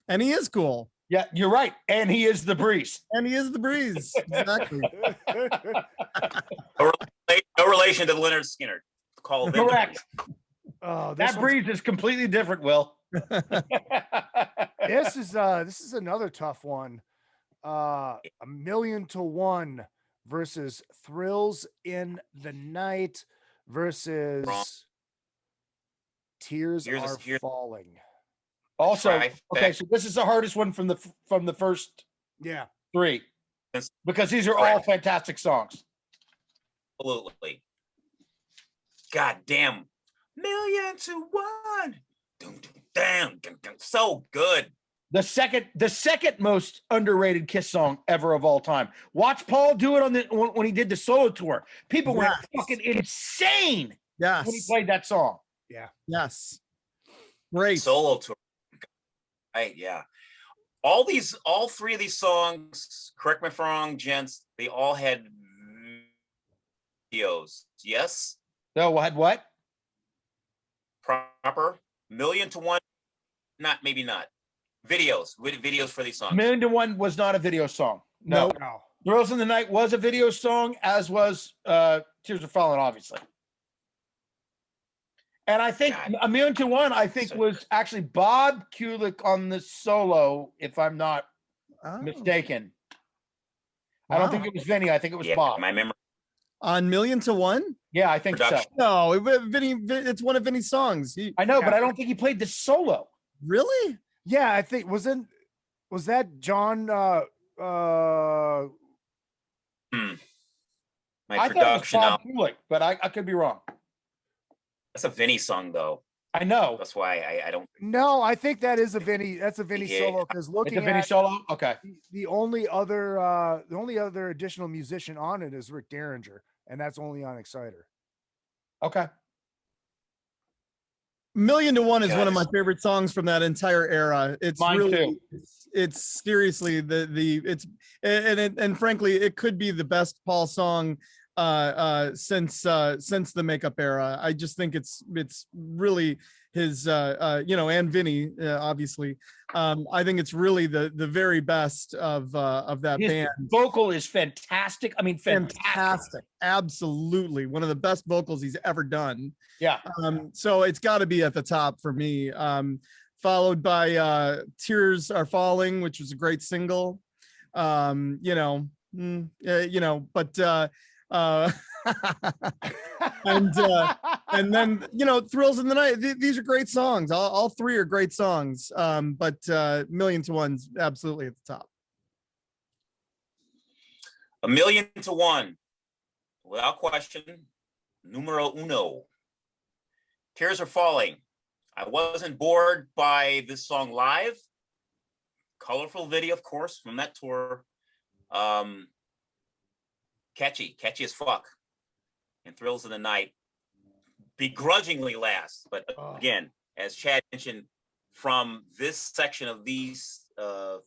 Speaker 11: And he is cool.
Speaker 12: Yeah, you're right. And he is the breeze.
Speaker 11: Exactly.
Speaker 3: No relation to Leonard Skinner. Call
Speaker 12: correct.
Speaker 10: Oh,
Speaker 12: that breeze is completely different, Will.
Speaker 10: This is another tough one. 1,000,000 to 1 versus Thrills in the Night versus Tears Are Falling.
Speaker 12: Also, okay, so this is the hardest one from the first 3 because these are all fantastic songs.
Speaker 3: Absolutely. God damn. 1,000,000 to 1. Damn, so good.
Speaker 12: The second most underrated Kiss song ever of all time. Watch Paul do it when he did the solo tour. People went fucking insane.
Speaker 11: Yes.
Speaker 12: When he played that song.
Speaker 10: Yeah.
Speaker 11: Yes. Great
Speaker 3: solo tour. Right. Yeah. All 3 of these songs, correct me if I'm wrong, gents, they all had videos. Yes.
Speaker 12: No, had what?
Speaker 3: Proper 1,000,000 to 1. Maybe not. Videos for these songs.
Speaker 12: 1,000,000 to 1 was not a video song. No. Thrills in the Night was a video song, as was Tears Are Falling, obviously. And I think 1,000,000 to 1, I think was actually Bob Kulick on the solo, if I'm not mistaken. I don't think it was Vinnie. I think it was Bob.
Speaker 3: My memory.
Speaker 11: On 1,000,000 to 1?
Speaker 12: Yeah, I think so.
Speaker 11: No, Vinnie, it's one of Vinnie's songs.
Speaker 12: I know, but I don't think he played the solo.
Speaker 11: Really?
Speaker 10: Yeah, I think was that John
Speaker 3: My
Speaker 12: I thought it was Bob Kulick, but I could be wrong.
Speaker 3: That's a Vinnie song, though.
Speaker 12: I know.
Speaker 3: That's why I don't.
Speaker 10: No, I think that is a Vinnie. That's a Vinnie solo. Because looking
Speaker 12: it's a Vinnie solo. Okay.
Speaker 10: The only other additional musician on it is Rick Derringer, and that's only on Exciter.
Speaker 12: Okay.
Speaker 11: 1,000,000 to 1 is one of my favorite songs from that entire era. It's
Speaker 12: mine
Speaker 11: really,
Speaker 12: too.
Speaker 11: It's seriously and frankly, it could be the best Paul song since the makeup era. I just think it's really his and Vinnie obviously. I think it's really the very best of that
Speaker 12: His
Speaker 11: band.
Speaker 12: vocal is fantastic. I mean, fantastic.
Speaker 11: Absolutely, one of the best vocals he's ever done.
Speaker 12: Yeah.
Speaker 11: So it's got to be at the top for me. Followed by Tears Are Falling, which was a great single. But and then Thrills in the Night. These are great songs. All three are great songs. But Million to One's absolutely at the top.
Speaker 3: A Million to One, without question, numero uno. Tears Are Falling. I wasn't bored by this song live. Colorful video, of course, from that tour. Catchy as fuck. And Thrills in the Night begrudgingly last. But again, as Chad mentioned, from this section of these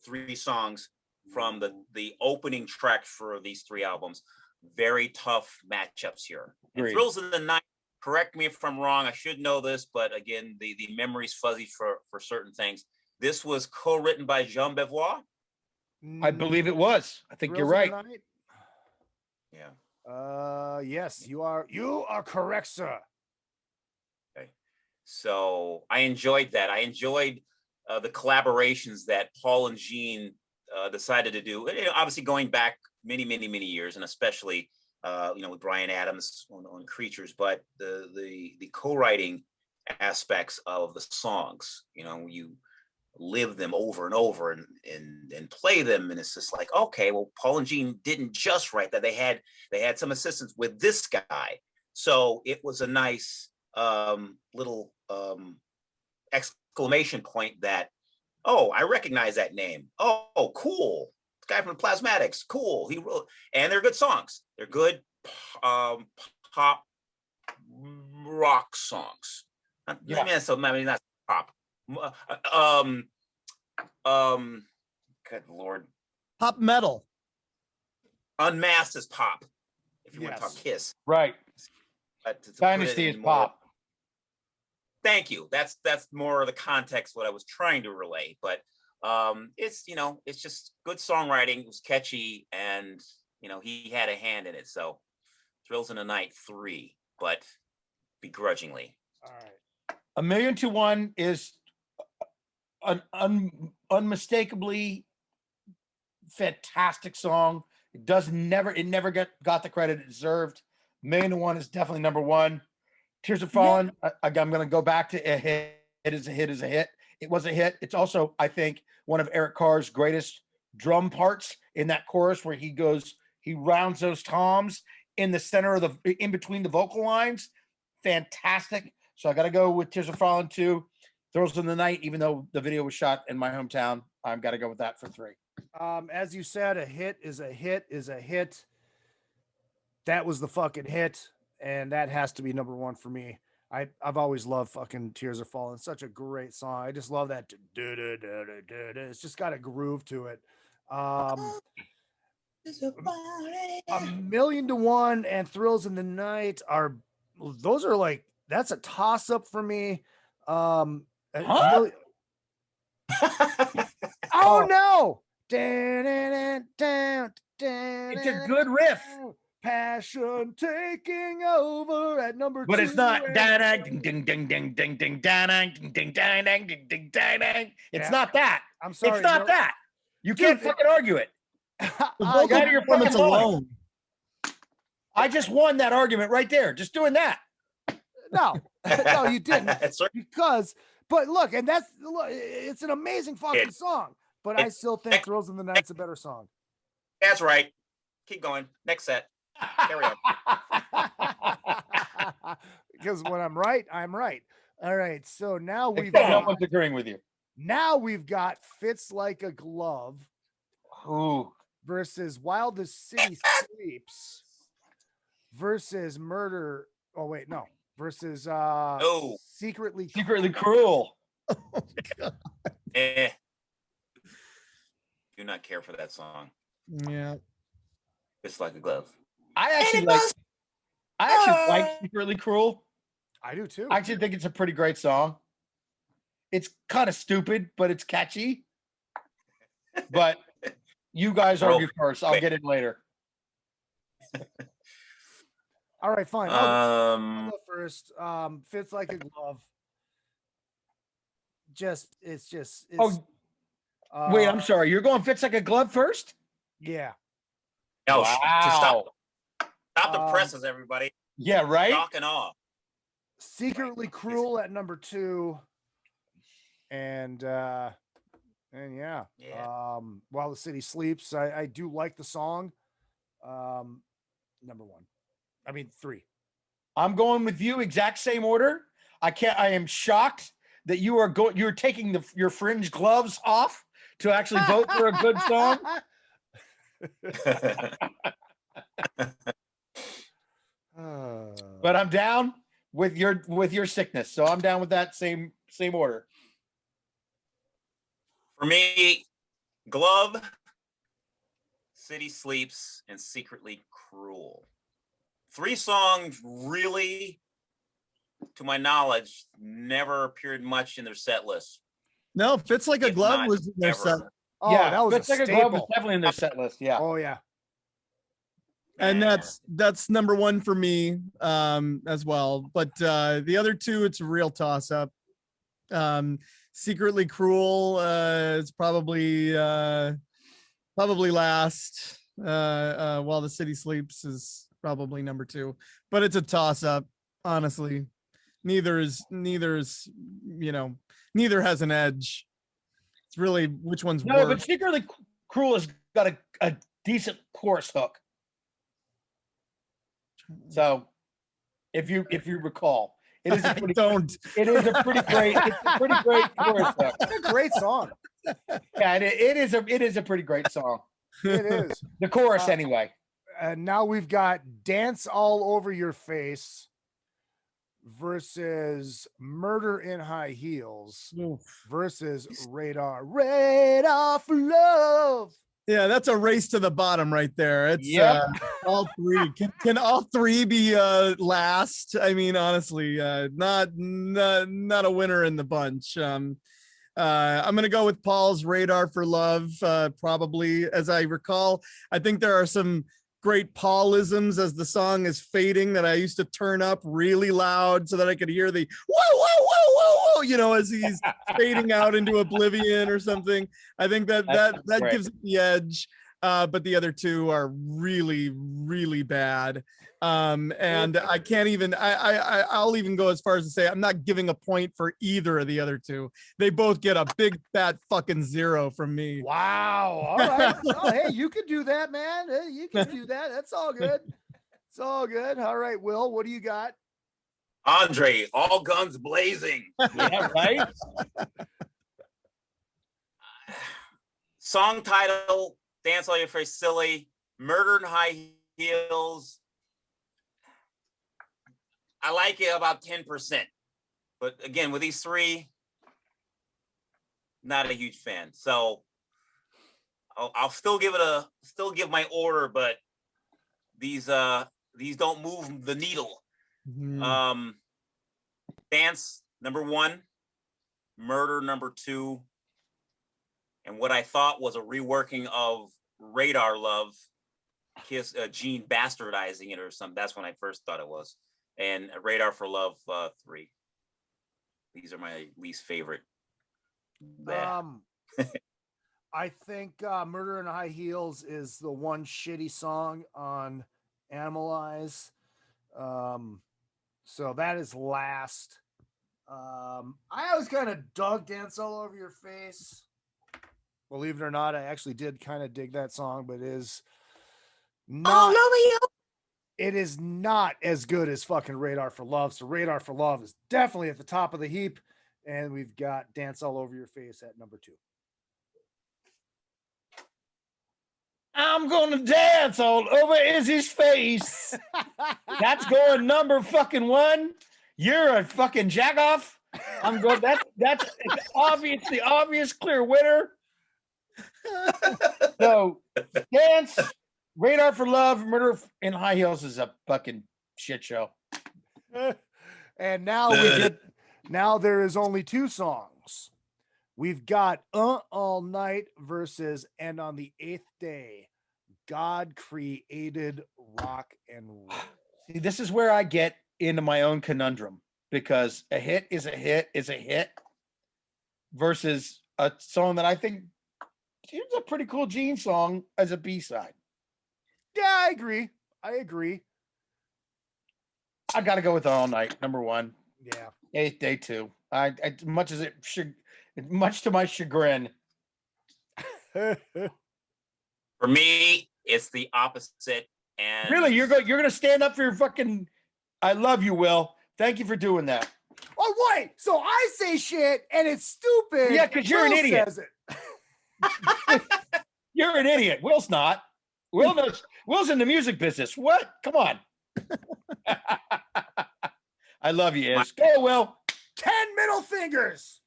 Speaker 3: three songs, from the opening track for these three albums, very tough matchups here. And Thrills in the Night, correct me if I'm wrong, I should know this, but again, the memory's fuzzy for certain things. This was co-written by Jean Bevois.
Speaker 12: I believe it was. I think you're right.
Speaker 3: Yeah.
Speaker 10: Yes, you are correct, sir.
Speaker 3: Okay. So I enjoyed that. I enjoyed the collaborations that Paul and Gene decided to do. Obviously going back many years, and especially with Bryan Adams on Creatures, but the co-writing aspects of the songs, you live them over and over and play them, and it's just like, okay, well, Paul and Gene didn't just write that. They had some assistance with this guy, so it was a nice little exclamation point that, oh, I recognize that name. Oh, cool. The guy from the Plasmatics. Cool. He wrote, and they're good songs. They're good pop rock songs.
Speaker 12: Yeah.
Speaker 3: Not pop. Good Lord.
Speaker 11: Pop metal.
Speaker 3: Unmasked is pop. If you want to talk Kiss.
Speaker 12: Right.
Speaker 3: To
Speaker 12: Dynasty is pop.
Speaker 3: Thank you. That's more of the context what I was trying to relay. But it's just good songwriting. It was catchy, and he had a hand in it. So Thrills in the Night 3, but begrudgingly.
Speaker 10: All right.
Speaker 12: A Million to One is an unmistakably fantastic song. It never got the credit it deserved. A Million to One is definitely number one. Tears Are Falling, I'm going to go back to a hit. It is a hit. It was a hit. It's also, I think, one of Eric Carr's greatest drum parts in that chorus where he rounds those toms in the center of in between the vocal lines. Fantastic. So I got to go with Tears Are Falling 2. Thrills in the Night, even though the video was shot in my hometown, I've got to go with that for 3.
Speaker 10: As you said, a hit is a hit. That was the fucking hit, and that has to be number one for me. I've always loved fucking Tears Are Falling. Such a great song. I just love that. It's just got a groove to it. A Million to One and Thrills in the Night those are like, that's a toss up for me. Oh no!
Speaker 12: It's a good riff.
Speaker 10: Passion taking over at number 2.
Speaker 12: But it's not ding ding ding ding ding ding ding ding ding ding ding ding. It's not that.
Speaker 10: I'm sorry.
Speaker 12: It's not that. You can't fucking argue it.
Speaker 11: Out of your fucking alone.
Speaker 12: I just won that argument right there. Just doing that.
Speaker 10: No, you didn't. But look, and it's an amazing fucking song. But I still think Thrills in the Night's a better song.
Speaker 3: That's right. Keep going. Next set. Carry on.
Speaker 10: Because when I'm right, I'm right. All right. So now
Speaker 12: no one's agreeing with you.
Speaker 10: Now we've got Fits Like a Glove.
Speaker 12: Ooh.
Speaker 10: Versus While the City Sleeps. Versus Murder. Oh wait, no. Versus Secretly
Speaker 12: Cruel.
Speaker 11: Oh my God.
Speaker 3: Do not care for that song.
Speaker 11: Yeah.
Speaker 3: It's Like a Glove.
Speaker 12: I actually like Secretly Cruel.
Speaker 10: I do too.
Speaker 12: I actually think it's a pretty great song. It's kind of stupid, but it's catchy. But you guys argue first. I'll get in later.
Speaker 10: All right, fine. I'll go first. Fits Like a Glove.
Speaker 12: Wait, I'm sorry. You're going Fits Like a Glove first?
Speaker 10: Yeah.
Speaker 3: No,
Speaker 12: wow.
Speaker 3: Stop the presses, everybody.
Speaker 12: Yeah, right?
Speaker 3: Shock and awe.
Speaker 10: Secretly Cruel at number 2. And yeah. While the City Sleeps, I do like the song. Number 1. I mean 3.
Speaker 12: I'm going with you, exact same order. I am shocked that you're taking your fringe gloves off to actually vote for a good song. But I'm down with your sickness, so I'm down with that same order.
Speaker 3: For me, Glove, City Sleeps, and Secretly Cruel. 3 songs really, to my knowledge, never appeared much in their set list.
Speaker 11: No, Fits Like a Glove was in their set.
Speaker 10: Oh, yeah, that was
Speaker 12: Fits Like a Glove was definitely in their set list. Yeah.
Speaker 10: Oh yeah.
Speaker 11: And that's number 1 for me as well. But the other 2, it's a real toss up. Secretly Cruel is probably last. While the City Sleeps is probably number 2, but it's a toss up. Honestly, neither has an edge. It's really which one's worse.
Speaker 12: But Secretly Cruel has got a decent chorus hook. So, if you recall, it is a pretty It is a pretty great. It's a pretty great chorus hook.
Speaker 10: It's a great song.
Speaker 12: Yeah, it is a pretty great song.
Speaker 10: It is
Speaker 12: the chorus anyway.
Speaker 10: And now we've got Dance All Over Your Face versus Murder in High Heels versus Radar for Love.
Speaker 11: Yeah, that's a race to the bottom right there. It's all 3. Can all 3 be last? I mean, honestly, not a winner in the bunch. I'm gonna go with Paul's Radar for Love. Probably, as I recall, I think there are some great Paulisms as the song is fading that I used to turn up really loud so that I could hear the whoa, whoa, whoa, whoa, whoa, as he's fading out into oblivion or something. I think that gives it the edge. But the other 2 are really, really bad. And I can't even, I'll even go as far as to say, I'm not giving a point for either of the other 2. They both get a big fat fucking 0 from me.
Speaker 10: Wow. All right. Oh, hey, you can do that, man. Hey, you can do that. That's all good. It's all good. All right, Will, what do you got?
Speaker 3: Andre, All Guns Blazing.
Speaker 12: Yeah, right?
Speaker 3: Song title, Dance All Your Face, silly. Murder in High Heels. I like it about 10%. But again, with these 3, not a huge fan. So I'll still give my order, but these don't move the needle.
Speaker 11: Mm-hmm.
Speaker 3: Dance number 1, Murder number 2, and what I thought was a reworking of Radar Love, Gene bastardizing it or something. That's when I first thought it was. And Radar for Love 3. These are my least favorite.
Speaker 10: I think Murder in High Heels is the one shitty song on Animalize. So that is last. I always kind of dug Dance All Over Your Face. Believe it or not, I actually did kind of dig that song, but it is not. It is not as good as fucking Radar for Love. So Radar for Love is definitely at the top of the heap. And we've got Dance All Over Your Face at number 2.
Speaker 12: I'm gonna dance all over Izzy's face. That's going number fucking 1. You're a fucking jackoff. I'm going. That's obvious. The obvious clear winner. So dance Radar for Love, Murder in High Heels is a fucking shit show.
Speaker 10: And now now there is only 2 songs. We've got All Night versus And on the 8th Day. God created rock and roll.
Speaker 12: See, this is where I get into my own conundrum, because a hit is a hit is a hit versus a song that I think is a pretty cool Gene song as a B-side.
Speaker 10: Yeah, I agree.
Speaker 12: I got to go with All Night, number 1.
Speaker 10: Yeah.
Speaker 12: 8th Day 2. I much to my chagrin.
Speaker 3: For me, it's the opposite. And
Speaker 12: Really, you're gonna stand up for your fucking. I love you, Will. Thank you for doing that.
Speaker 10: Oh wait, so I say shit and it's stupid.
Speaker 12: Yeah, because you're an
Speaker 10: Will
Speaker 12: idiot.
Speaker 10: says it.
Speaker 12: You're an idiot. Will's not. Will's in the music business. What? Come on. I love you, Iz. Go, Will.
Speaker 10: 10 middle fingers.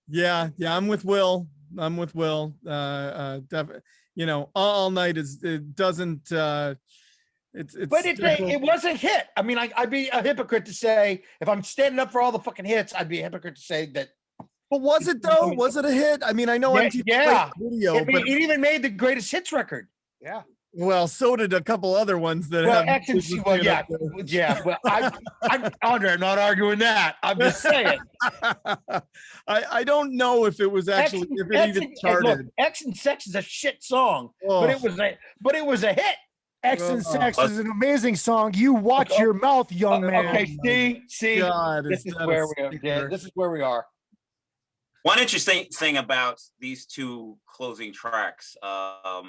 Speaker 11: Yeah, I'm with Will. All Night it doesn't it's
Speaker 12: But it was a hit. I mean, I'd be a hypocrite to say, if I'm standing up for all the fucking hits, I'd be a hypocrite to say that.
Speaker 11: But was it though? Was it a hit? I mean, I know MTV played the video, but
Speaker 12: it even made the greatest hits record.
Speaker 10: Yeah.
Speaker 11: Well, so did a couple other ones that
Speaker 12: Well,
Speaker 11: have.
Speaker 12: X and C, well, yeah. Well, I'm Andre. I'm not arguing that. I'm just saying.
Speaker 11: I don't know if it was actually if it even charted.
Speaker 12: Look, X and Sex is a shit song, but it was a hit.
Speaker 10: X and Sex is an amazing song. You watch your mouth, young man.
Speaker 12: Okay, see,
Speaker 11: God,
Speaker 12: this is where we are. Yeah, this is where we are.
Speaker 3: One interesting thing about these 2 closing tracks, All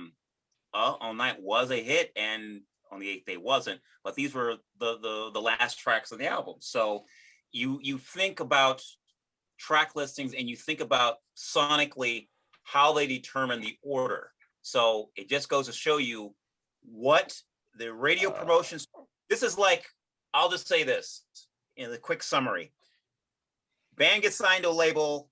Speaker 3: Night was a hit, and on the 8th Day wasn't. But these were the last tracks of the album. So you think about track listings and you think about sonically how they determine the order. So it just goes to show you what the radio promotions. This is like, I'll just say this in a quick summary. Band gets signed to a label.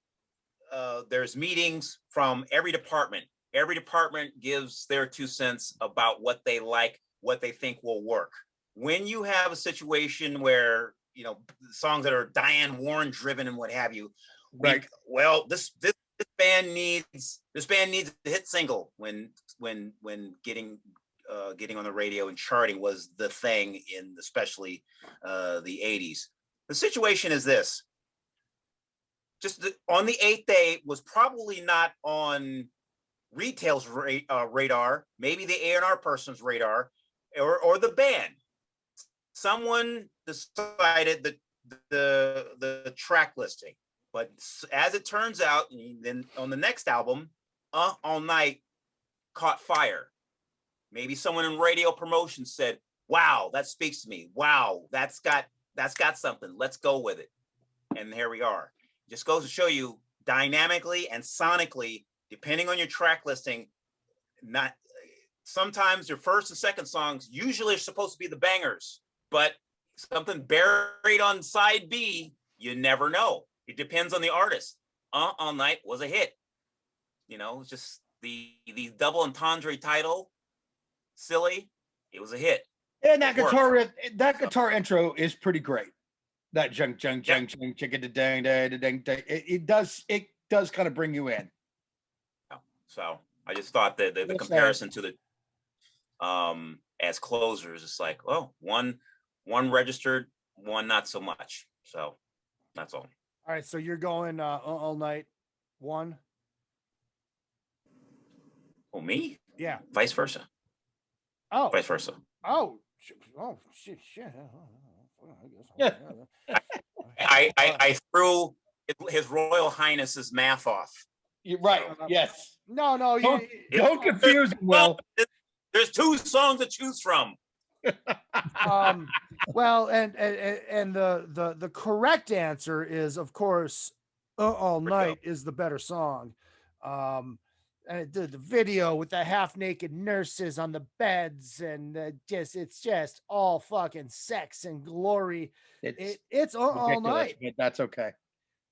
Speaker 3: There's meetings from every department. Every department gives their 2 cents about what they like, what they think will work. When you have a situation where, songs that are Diane Warren driven and what have you, right? Well, this band needs a hit single when getting on the radio and charting was the thing in especially the 80s. The situation is this. On the 8th Day was probably not on retail's radar, maybe the A&R person's radar, or the band. Someone decided that the track listing, but as it turns out, then on the next album, All Night caught fire. Maybe someone in radio promotion said, "Wow, that speaks to me. Wow, that's got something. Let's go with it." And here we are. Just goes to show you dynamically and sonically, depending on your track listing, not sometimes your first and second songs usually are supposed to be the bangers, but something buried on side B, you never know. It depends on the artist. All Night was a hit. It's just the double entendre title, silly. It was a hit.
Speaker 12: And that guitar intro is pretty great. That junk, chicken, dang, dang. It does kind of bring you in.
Speaker 3: So I just thought that the comparison to the as closers, it's like, oh, one registered, one not so much. So that's all.
Speaker 10: All right, so you're going All Night 1.
Speaker 3: Oh, me?
Speaker 10: Yeah.
Speaker 3: Vice versa.
Speaker 10: Oh.
Speaker 3: Vice versa.
Speaker 10: Oh shit.
Speaker 12: Yeah.
Speaker 3: I threw His Royal Highness's math off.
Speaker 12: You're right. Yes.
Speaker 10: No.
Speaker 12: Don't confuse him, Will.
Speaker 3: There's 2 songs to choose from.
Speaker 10: Well, and the correct answer is, of course, All Night is the better song. And the video with the half-naked nurses on the beds, and it's just all fucking sex and glory. It's All Night.
Speaker 12: But that's okay.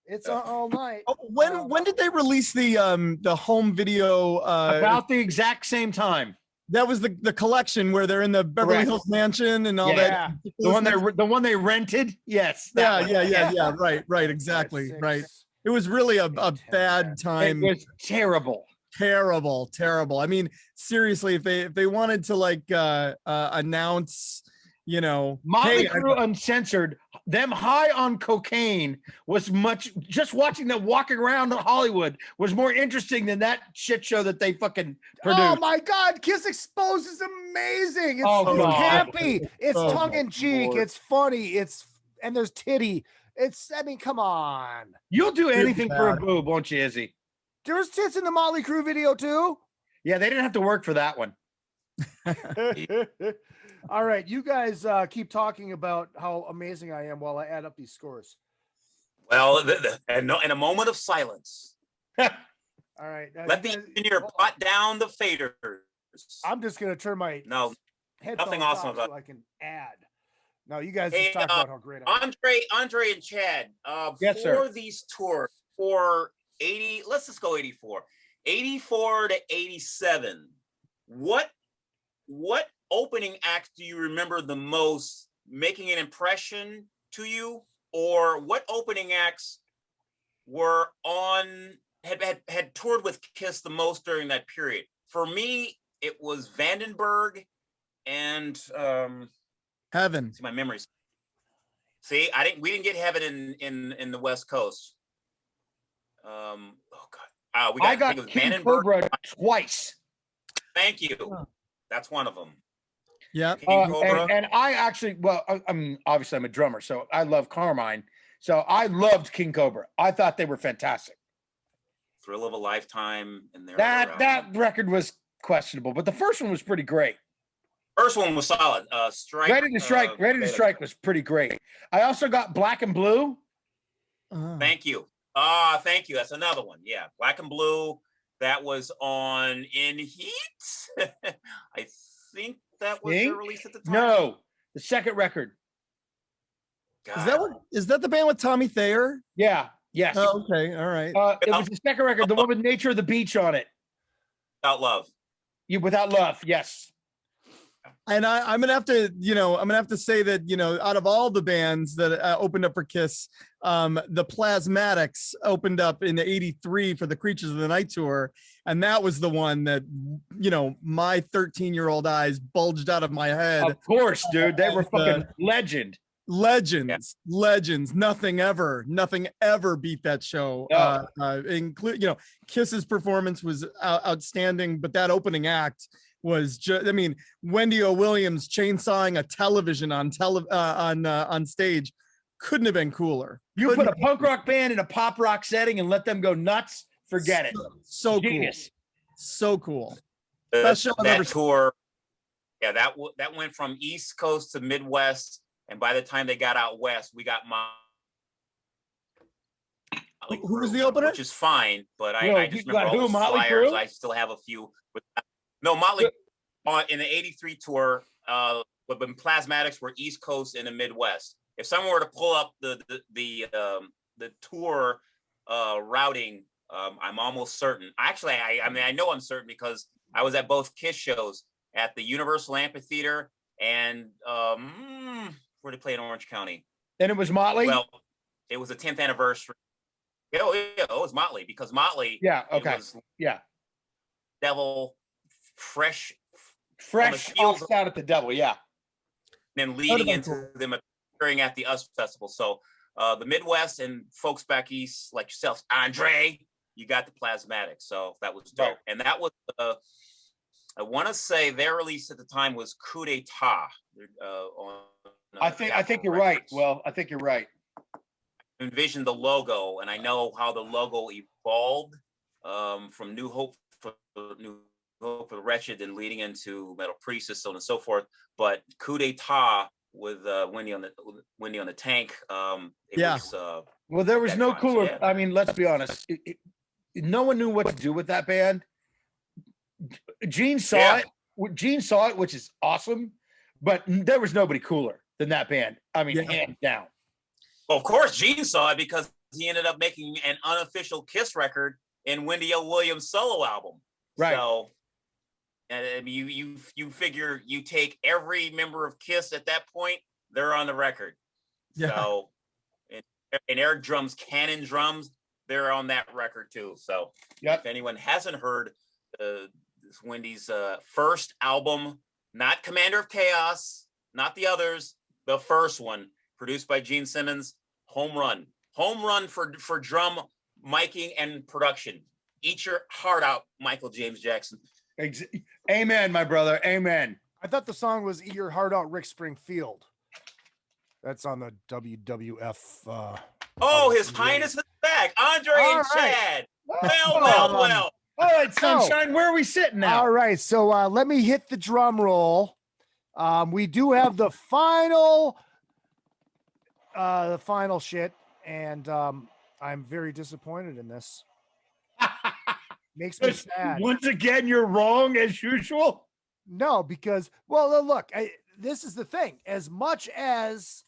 Speaker 10: It's all night.
Speaker 11: Oh, when did they release the home video?
Speaker 12: About the exact same time.
Speaker 11: That was the collection where they're in the Beverly Hills mansion and all that.
Speaker 12: The one they rented. Yes.
Speaker 11: Yeah. Right. Exactly. Right. It was really a bad time.
Speaker 12: It was terrible.
Speaker 11: Terrible. I mean, seriously, if they wanted to like announce, you know,
Speaker 12: Motley Crue Uncensored, them high on cocaine was just watching them walking around Hollywood was more interesting than that shit show that they fucking produced.
Speaker 10: Oh my God, Kiss Exposed is amazing. It's campy. It's tongue in cheek. It's funny. And there's titty. I mean, come on.
Speaker 12: You'll do anything for a boob, won't you, Izzy?
Speaker 10: There's tits in the Motley Crue video too.
Speaker 12: Yeah, they didn't have to work for that one.
Speaker 10: All right, you guys keep talking about how amazing I am while I add up these scores.
Speaker 3: Well, in a moment of silence.
Speaker 10: All right.
Speaker 3: Let the engineer pot down the faders.
Speaker 10: I'm just going to turn my headphones
Speaker 3: nothing awesome
Speaker 10: off
Speaker 3: about
Speaker 10: so I can add. No, you guys
Speaker 3: Hey,
Speaker 10: just talk about how great I am.
Speaker 3: Andre and Chad,
Speaker 12: yes,
Speaker 3: for
Speaker 12: sir.
Speaker 3: these tours, for 80, let's just go 84. 84 to 87, what opening act do you remember the most making an impression to you? Or what opening acts were had toured with Kiss the most during that period? For me, it was Vandenberg and
Speaker 11: Heaven.
Speaker 3: See my memories. See, we didn't get Heaven in the West Coast. Oh God.
Speaker 12: I got King Cobra twice.
Speaker 3: Thank you. That's one of them.
Speaker 11: Yeah.
Speaker 12: And I actually, obviously I'm a drummer, so I love Carmine. So I loved King Cobra. I thought they were fantastic.
Speaker 3: Thrill of a Lifetime. And
Speaker 12: that record was questionable, but the first one was pretty great.
Speaker 3: First one was solid. Strike.
Speaker 12: Ready to Strike was pretty great. I also got Black and Blue.
Speaker 3: Thank you. Thank you. That's another one. Yeah, Black and Blue. That was on In Heat. I think that was the release at the time.
Speaker 12: No, the second record.
Speaker 3: God.
Speaker 11: Is that the band with Tommy Thayer?
Speaker 12: Yeah. Yes.
Speaker 11: Oh, okay. All right.
Speaker 12: It was the second record, the one with Nature of the Beach on it.
Speaker 3: Without Love.
Speaker 12: Without Love. Yes.
Speaker 11: And I'm gonna have to say that, out of all the bands that opened up for Kiss, the Plasmatics opened up in '83 for the Creatures of the Night tour, and that was the one that my 13-year-old eyes bulged out of my head.
Speaker 12: Of course, dude, they were fucking legends. Nothing ever beat that show.
Speaker 11: No. Kiss's performance was outstanding, but that opening act was Wendy O. Williams chainsawing a television on stage couldn't have been cooler.
Speaker 12: You put a punk rock band in a pop rock setting and let them go nuts, forget it.
Speaker 11: So
Speaker 12: genius.
Speaker 11: Cool. So cool.
Speaker 3: Best show I've ever tour. Yeah, that went from East Coast to Midwest, and by the time they got out west, we got
Speaker 11: who was the opener?
Speaker 3: Which is fine, but I just remember all the flyers. I still have a few. Motley in the '83 tour, but when Plasmatics were East Coast and the Midwest. If someone were to pull up the tour routing, I'm almost certain. Actually, I know I'm certain because I was at both Kiss shows at the Universal Amphitheater and where they play in Orange County.
Speaker 12: And it was Motley.
Speaker 3: Well, it was the 10th anniversary. Oh yeah, it was Motley because Motley.
Speaker 12: Yeah. Okay. Yeah.
Speaker 3: Devil. Fresh
Speaker 12: off out at the Devil, yeah.
Speaker 3: And then leading into them appearing at the US Festival. So the Midwest and folks back east like yourself, Andre, you got the Plasmatics. So that was dope. Right. And that was I want to say their release at the time was Coup d'etat.
Speaker 12: I think you're right. Well, I think you're right.
Speaker 3: Envision the logo, and I know how the logo evolved from New Hope for the Wretched and leading into Metal Priestess, so on and so forth. But Coup d'etat with Wendy on the Tank.
Speaker 12: Well, there was no cooler. Yeah. I mean, let's be honest. No one knew what to do with that band. Gene saw it, which is awesome. But there was nobody cooler than that band. I mean, hands down.
Speaker 3: Well, of course, Gene saw it because he ended up making an unofficial Kiss record in Wendy L. Williams' solo album.
Speaker 12: Right.
Speaker 3: So I mean, you figure you take every member of Kiss at that point, they're on the record.
Speaker 11: Yeah.
Speaker 3: So and Eric Drum's Cannon drums, they're on that record too. So if anyone hasn't heard this Wendy's first album, not Commander of Chaos, not the others, the first one, produced by Gene Simmons, home run for drum miking and production. Eat your heart out, Michael James Jackson.
Speaker 12: Amen, my brother. Amen.
Speaker 10: I thought the song was "Eat Your Heart Out," Rick Springfield. That's on the WWF.
Speaker 3: His Highness is back. Andre and Chad. Well.
Speaker 12: All right, Sunshine, where are we sitting now?
Speaker 10: All right, so let me hit the drum roll. We do have the final shit, and I'm very disappointed in this. Makes me sad.
Speaker 12: Once again, you're wrong as usual.
Speaker 10: No, because look, this is the thing. As much as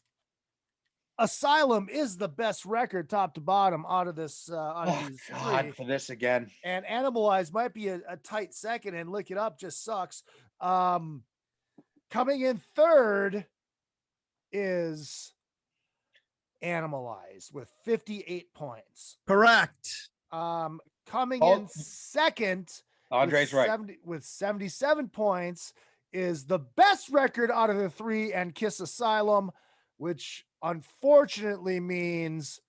Speaker 10: Asylum is the best record, top to bottom, out of this, these
Speaker 12: God,
Speaker 10: three,
Speaker 12: for this again.
Speaker 10: and Animalize might be a tight second, and Lick It Up just sucks. Coming in third is Animalize with 58 points.
Speaker 11: Correct.
Speaker 10: Coming in second,
Speaker 12: Andre's right.
Speaker 10: with 77 points is the best record out of the three, and Kiss Asylum, which unfortunately means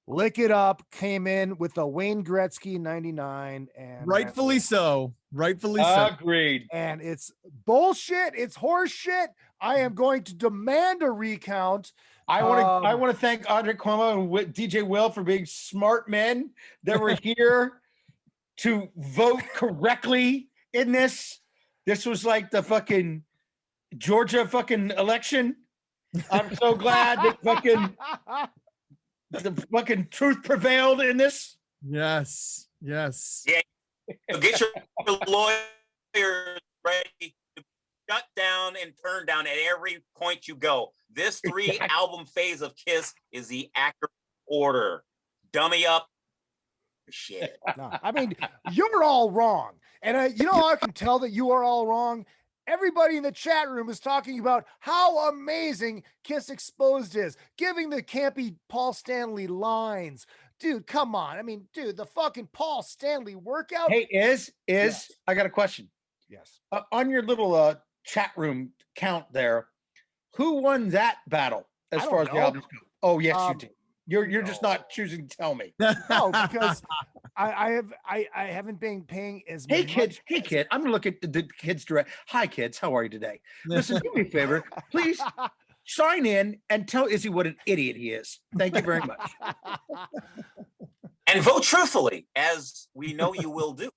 Speaker 10: Lick It Up came in with a Wayne Gretzky 99, and
Speaker 11: rightfully so. Rightfully so.
Speaker 12: Agreed.
Speaker 10: And it's bullshit. It's horse shit. I am going to demand a recount.
Speaker 12: I want to thank Andre Comeau and DJ Will for being smart men that were here to vote correctly in this. This was like the fucking Georgia fucking election. I'm so glad that the fucking truth prevailed in this.
Speaker 11: Yes. Yes.
Speaker 3: Yeah. So get your lawyers ready to shut down and turn down at every point you go. This 3-album phase of Kiss is the accurate order. Dummy up. Shit.
Speaker 10: No, I mean, you're all wrong. And you know how I can tell that you are all wrong? Everybody in the chat room is talking about how amazing Kiss Exposed is, giving the campy Paul Stanley lines. Dude, come on. I mean, dude, the fucking Paul Stanley workout.
Speaker 12: Hey, yes. I got a question.
Speaker 10: Yes.
Speaker 12: On your little chat room count there, who won that battle as far as the albums go? Oh, yes, you did. You're just not choosing to tell me.
Speaker 10: No, because I haven't been paying as much.
Speaker 12: Hey kid, I'm gonna look at the kids direct. Hi kids, how are you today? Listen, do me a favor, please sign in and tell Izzy what an idiot he is. Thank you very much.
Speaker 3: And vote truthfully, as we know you will do.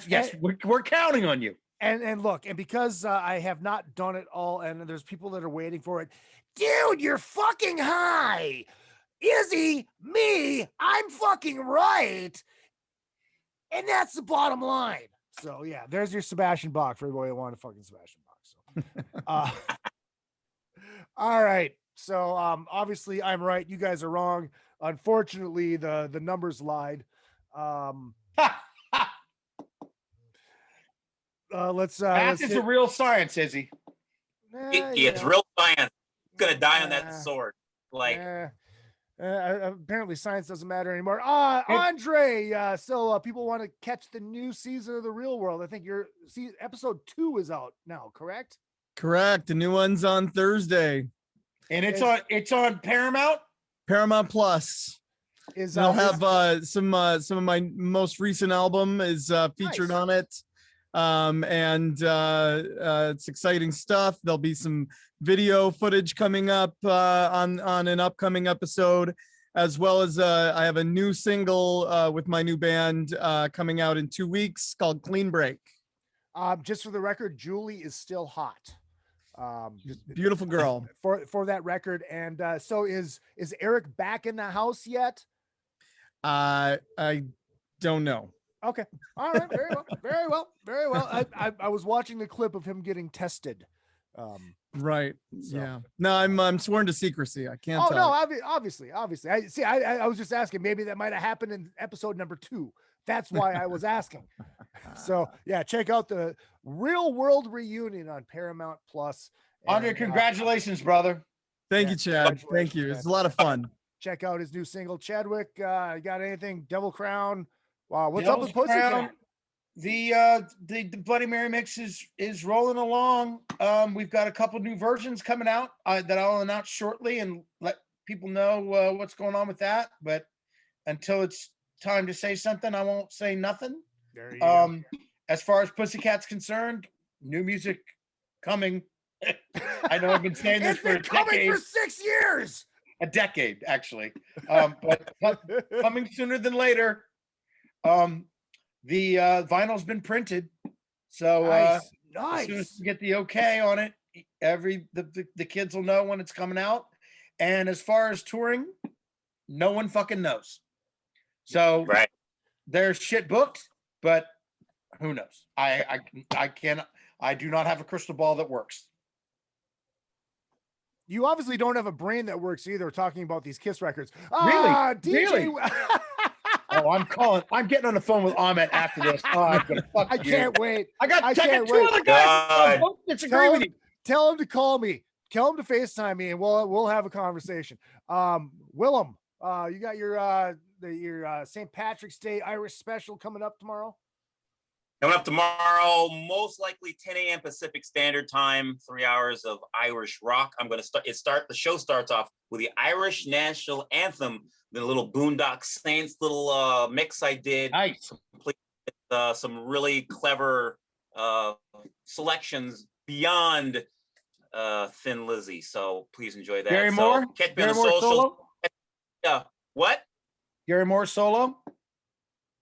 Speaker 12: Yes, we're counting on you.
Speaker 10: And look, and because I have not done it all, and there's people that are waiting for it. Dude, you're fucking high. Izzy, me, I'm fucking right. And that's the bottom line. So yeah, there's your Sebastian Bach for everybody that wanted fucking Sebastian Bach. So all right. So obviously I'm right. You guys are wrong. Unfortunately, the numbers lied.
Speaker 12: Math is a real science, Izzy.
Speaker 3: It's real science. I'm gonna die on that sword. Like
Speaker 10: apparently science doesn't matter anymore. Andre, so people want to catch the new season of The Real World. I think your episode 2 is out now, correct?
Speaker 11: Correct. The new one's on Thursday.
Speaker 12: And it's on
Speaker 11: Paramount Plus. They'll have some of my most recent album is featured on it. It's exciting stuff. There'll be some video footage coming up on an upcoming episode, as well as I have a new single with my new band coming out in 2 weeks called Clean Break.
Speaker 10: Just for the record, Julie is still hot.
Speaker 11: Beautiful girl.
Speaker 10: For that record. And so is Eric back in the house yet?
Speaker 11: I don't know.
Speaker 10: Okay. All right. Very well. I was watching the clip of him getting tested.
Speaker 11: Right.
Speaker 10: So.
Speaker 11: Yeah. No, I'm sworn to secrecy. I can't.
Speaker 10: Oh
Speaker 11: tell.
Speaker 10: no, obviously. I was just asking. Maybe that might have happened in episode number 2. That's why I was asking. So yeah, check out the Real World Reunion on Paramount Plus.
Speaker 12: Andre, congratulations, brother.
Speaker 11: Thank you, Chad. Thank you. It's a lot of fun.
Speaker 10: Check out his new single, Chadwick. You got anything? Devil Crown. Wow, what's
Speaker 12: Devil's
Speaker 10: up with Pussycat?
Speaker 12: Crown. The Bloody Mary mix is rolling along. We've got a couple new versions coming out that I'll announce shortly and let people know what's going on with that. But until it's time to say something, I won't say nothing.
Speaker 10: There you go.
Speaker 12: As far as Pussycat's concerned, new music coming. I know I've been saying this for a decade.
Speaker 10: For 6 years.
Speaker 12: A decade, actually. But coming sooner than later. The vinyl's been printed, so
Speaker 10: nice.
Speaker 12: As soon as we get the okay on it, the kids will know when it's coming out. And as far as touring, no one fucking knows. So
Speaker 3: right,
Speaker 12: there's shit booked, but who knows? I do not have a crystal ball that works.
Speaker 10: You obviously don't have a brain that works either. Talking about these Kiss records,
Speaker 12: Really?
Speaker 10: DJ.
Speaker 12: Really? Oh, I'm getting on the phone with Ahmet after this. Oh, I'm gonna fuck
Speaker 10: I can't wait.
Speaker 12: I got two
Speaker 10: can't wait.
Speaker 12: other guys who disagree with you.
Speaker 10: Tell him to call me. Tell him to FaceTime me, and we'll have a conversation. Willem, you got your St. Patrick's Day Irish special coming up tomorrow.
Speaker 3: Coming up tomorrow, most likely 10 a.m. Pacific Standard Time, 3 hours of Irish rock. I'm going to start. The show starts off with the Irish National Anthem, the little Boondock Saints little mix I did.
Speaker 12: Nice.
Speaker 3: Some really clever selections beyond Thin Lizzy. So please enjoy that.
Speaker 12: Gary Moore?
Speaker 3: Catch me
Speaker 12: Gary
Speaker 3: on the
Speaker 12: Moore
Speaker 3: socials.
Speaker 12: solo?
Speaker 3: Yeah. What?
Speaker 12: Gary Moore solo?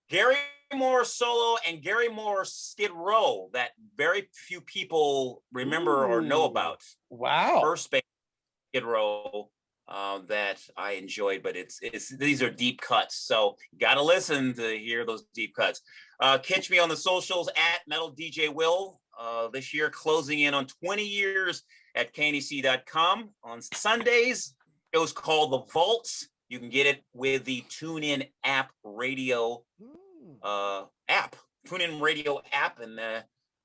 Speaker 3: Gary Moore solo and Gary Moore Skid Row that very few people remember or know about.
Speaker 12: Wow.
Speaker 3: First band Skid Row that I enjoyed, but it's these are deep cuts. So you gotta listen to hear those deep cuts. Catch me on the socials at Metal DJ Will. This year closing in on 20 years at KNAC.com. On Sundays, it was called The Vaults. You can get it with the TuneIn app radio app, TuneIn radio app, and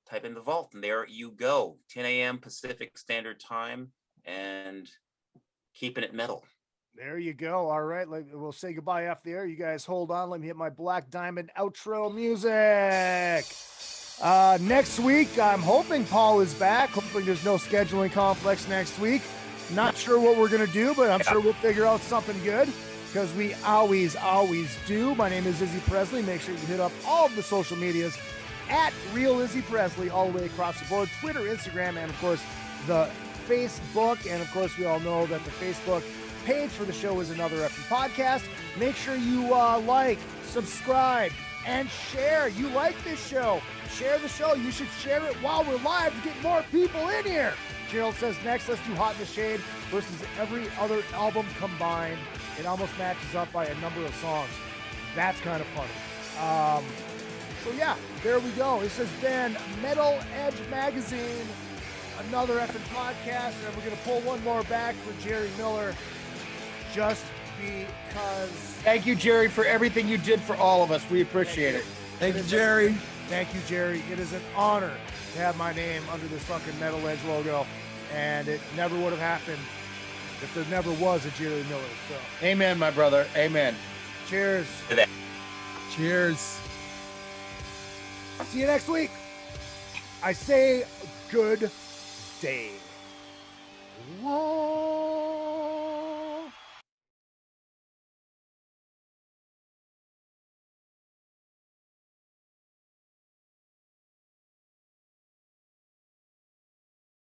Speaker 3: type in The Vault, and there you go. 10 a.m. Pacific Standard Time, and keeping it metal.
Speaker 10: There you go. All right, we'll say goodbye off the air. You guys hold on. Let me hit my Black Diamond outro music. Next week, I'm hoping Paul is back. Hopefully there's no scheduling conflicts next week. Not sure what we're going to do, but I'm sure we'll figure out something good, because we always do. My name is Izzy Presley. Make sure you hit up all of the social medias at Real Izzy Presley all the way across the board. Twitter, Instagram, and of course the Facebook. And of course we all know that the Facebook page for the show is Another Effing Podcast. Make sure you like, subscribe, and share. You like this show, share the show. You should share it while we're live to get more people in here. Gerald says next, let's do Hot in the Shade versus every other album combined. It almost matches up by a number of songs. That's kind of funny. So yeah, there we go. This has been Metal Edge Magazine, Another Effing Podcast, and we're going to pull one more back for Gerri MIller, just because.
Speaker 12: Thank you, Gerri, for everything you did for all of us. We appreciate it.
Speaker 11: Thank you, Gerri.
Speaker 10: Thank you, Gerri. It is an honor to have my name under this fucking Metal Edge logo, and it never would have happened if there never was a Gerri MIller. So.
Speaker 12: Amen, my brother. Amen.
Speaker 10: Cheers.
Speaker 11: Cheers.
Speaker 10: See you next week. I say good day. Whoa.